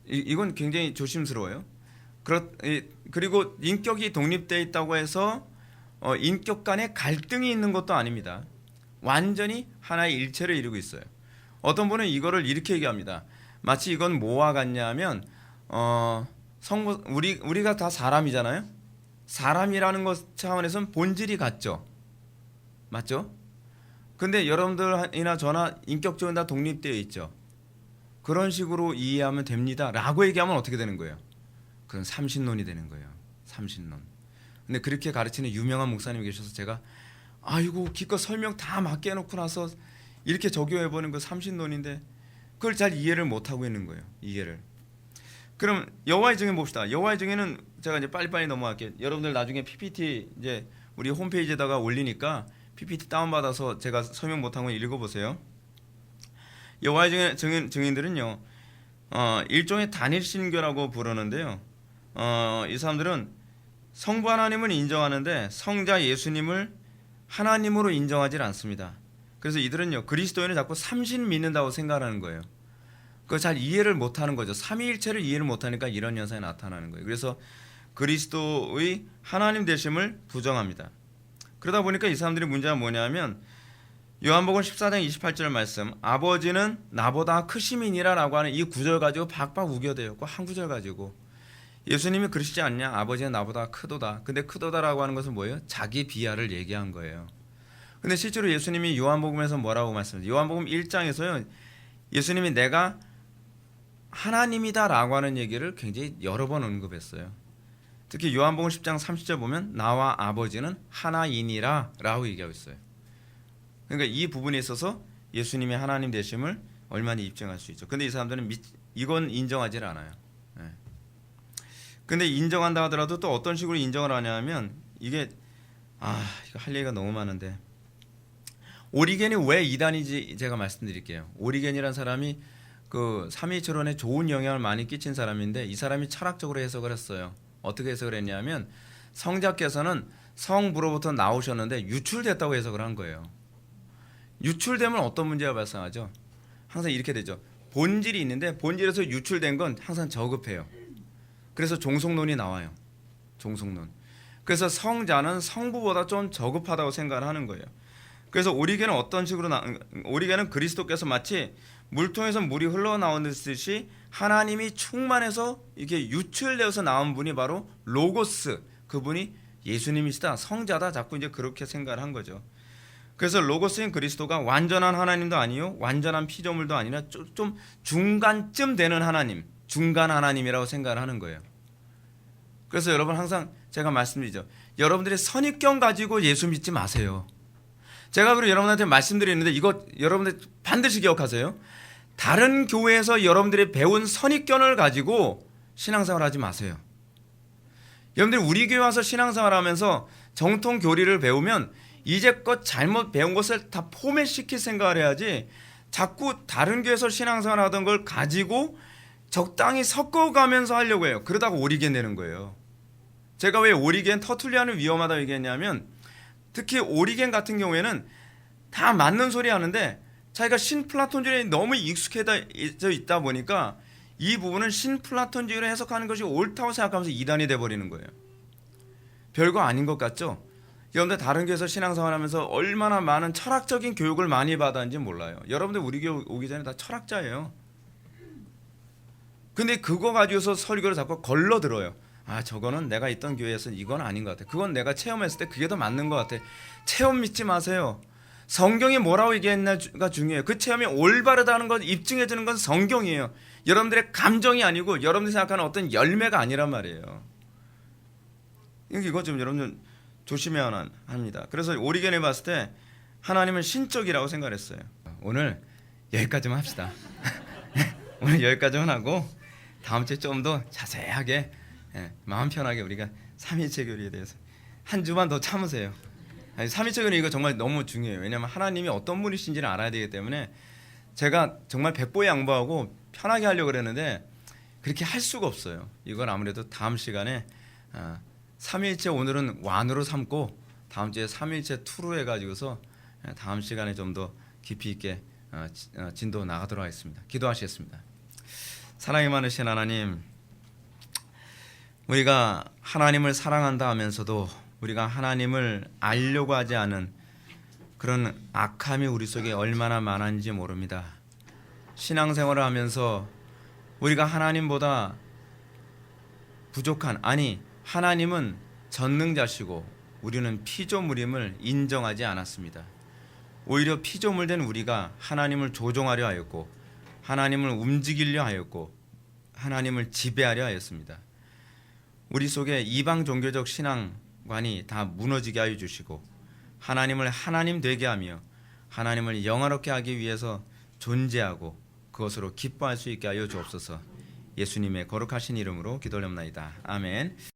이건 굉장히 조심스러워요. 그리고 인격이 독립되어 있다고 해서 인격 간에 갈등이 있는 것도 아닙니다. 완전히 하나의 일체를 이루고 있어요. 어떤 분은 이거를 이렇게 얘기합니다. 마치 이건 뭐와 같냐면 우리가 다 사람이잖아요. 사람이라는 것 차원에서는 본질이 같죠. 맞죠? 근데 여러분들이나 저나 인격적으로 다 독립되어 있죠. 그런 식으로 이해하면 됩니다 라고 얘기하면 어떻게 되는 거예요? 그건 삼신론이 되는 거예요. 삼신론. 근데 그렇게 가르치는 유명한 목사님이 계셔서 제가 아이고 기껏 설명 다 맞게 해놓고 나서 이렇게 적용해보는 거 삼신론인데 그걸 잘 이해를 못하고 있는 거예요. 이해를. 그럼 여호와의 증인 봅시다. 여호와의 증인은 제가 이제 빨리빨리 넘어갈게요. 여러분들 나중에 PPT 이제 우리 홈페이지에다가 올리니까 PPT 다운받아서 제가 설명 못한 거 읽어보세요. 여호와의 증인들은요 일종의 단일 신교라고 부르는데요. 이 사람들은 성부 하나님을 인정하는데 성자 예수님을 하나님으로 인정하지 않습니다. 그래서 이들은요 그리스도인을 자꾸 삼신 믿는다고 생각하는 거예요. 그걸 잘 이해를 못하는 거죠. 삼위일체를 이해를 못하니까 이런 현상이 나타나는 거예요. 그래서 그리스도의 하나님 되심을 부정합니다. 그러다 보니까 이 사람들의 문제가 뭐냐면 요한복음 14장 28절 말씀 아버지는 나보다 크심이니라 라고 하는 이 구절 가지고 박박 우겨대요. 그 한 구절 가지고 예수님이 그러시지 않냐? 아버지는 나보다 크도다. 근데 크도다라고 하는 것은 뭐예요? 자기 비하를 얘기한 거예요. 근데 실제로 예수님이 요한복음에서 뭐라고 말씀하세요? 요한복음 1장에서요 예수님이 내가 하나님이다 라고 하는 얘기를 굉장히 여러 번 언급했어요. 특히 요한복음 10장 30절 보면 나와 아버지는 하나이니라 라고 얘기하고 있어요. 그러니까 이 부분에 있어서 예수님의 하나님 되심을 얼마나 입증할 수 있죠. 근데 이 사람들은 이건 인정하지 않아요. 근데 인정한다 하더라도 또 어떤 식으로 인정을 하냐면 이게 이거 할 얘기가 너무 많은데 오리겐이 왜 이단인지 제가 말씀드릴게요. 오리겐이라는 사람이 그 삼위일체론에 좋은 영향을 많이 끼친 사람인데 이 사람이 철학적으로 해석을 했어요. 어떻게 해석을 했냐면 성자께서는 성부로부터 나오셨는데 유출됐다고 해석을 한 거예요. 유출되면 어떤 문제가 발생하죠? 항상 이렇게 되죠. 본질이 있는데 본질에서 유출된 건 항상 저급해요. 그래서 종속론이 나와요. 종속론. 그래서 성자는 성부보다 좀 저급하다고 생각을 하는 거예요. 그래서 오리겐은 어떤 식으로 오리겐은 그리스도께서 마치 물통에서 물이 흘러나오듯이 하나님이 충만해서 이렇게 유출되어서 나온 분이 바로 로고스, 그분이 예수님이시다, 성자다, 자꾸 이제 그렇게 생각을 한 거죠. 그래서 로고스인 그리스도가 완전한 하나님도 아니요 완전한 피조물도 아니라 좀 중간쯤 되는 하나님, 중간 하나님이라고 생각을 하는 거예요. 그래서 여러분 항상 제가 말씀드리죠. 여러분들의 선입견 가지고 예수 믿지 마세요. 제가 그리고 여러분한테 말씀드리는데 이거 여러분들 반드시 기억하세요. 다른 교회에서 여러분들이 배운 선입견을 가지고 신앙생활 하지 마세요. 여러분들 우리 교회 와서 신앙생활 하면서 정통 교리를 배우면 이제껏 잘못 배운 것을 다 포맷시킬 생각을 해야지 자꾸 다른 교회에서 신앙생활 하던 걸 가지고 적당히 섞어가면서 하려고 해요. 그러다가 오리겐 되는 거예요. 제가 왜 오리겐, 터툴리안을 위험하다고 얘기했냐면 특히 오리겐 같은 경우에는 다 맞는 소리 하는데 자기가 신플라톤주의에 너무 익숙해져 있다 보니까 이 부분은 신플라톤주의로 해석하는 것이 옳다고 생각하면서 이단이 돼버리는 거예요. 별거 아닌 것 같죠? 여러분들 다른 교회에서 신앙생활하면서 얼마나 많은 철학적인 교육을 많이 받았는지 몰라요. 여러분들 우리 교회 오기 전에 다 철학자예요. 근데 그거 가지고서 설교를 자꾸 걸러들어요. 저거는 내가 있던 교회에서 이건 아닌 것 같아. 그건 내가 체험했을 때 그게 더 맞는 것 같아. 체험 믿지 마세요. 성경이 뭐라고 얘기했나가 중요해요. 그 체험이 올바르다는 걸 입증해 주는 건 성경이에요. 여러분들의 감정이 아니고 여러분들이 생각하는 어떤 열매가 아니란 말이에요. 이거 좀 여러분 조심해야 합니다. 그래서 오리겐에 봤을 때 하나님은 신적이라고 생각했어요. 오늘 여기까지만 합시다. 오늘 여기까지만 하고 다음 주에 좀 더 자세하게 마음 편하게 우리가 삼위일체 교리에 대해서 한 주만 더 참으세요. 삼위일체 교리 이거 정말 너무 중요해요. 왜냐하면 하나님이 어떤 분이신지를 알아야 되기 때문에 제가 정말 백보에 양보하고 편하게 하려고 그랬는데 그렇게 할 수가 없어요. 이건 아무래도 다음 시간에 삼위일체 오늘은 완으로 삼고 다음 주에 삼위일체 투로 해가지고서 다음 시간에 좀 더 깊이 있게 진도 나가도록 하겠습니다. 기도하시겠습니다. 사랑이 많으신 하나님, 우리가 하나님을 사랑한다 하면서도 우리가 하나님을 알려고 하지 않은 그런 악함이 우리 속에 얼마나 많은지 모릅니다. 신앙생활을 하면서 우리가 하나님보다 부족한, 아니 하나님은 전능자시고 우리는 피조물임을 인정하지 않았습니다. 오히려 피조물된 우리가 하나님을 조종하려 하였고 하나님을 움직이려 하였고 하나님을 지배하려 하였습니다. 우리 속에 이방 종교적 신앙관이 다 무너지게 하여 주시고 하나님을 하나님 되게 하며 하나님을 영화롭게 하기 위해서 존재하고 그것으로 기뻐할 수 있게 하여 주옵소서. 예수님의 거룩하신 이름으로 기도합나이다. 아멘.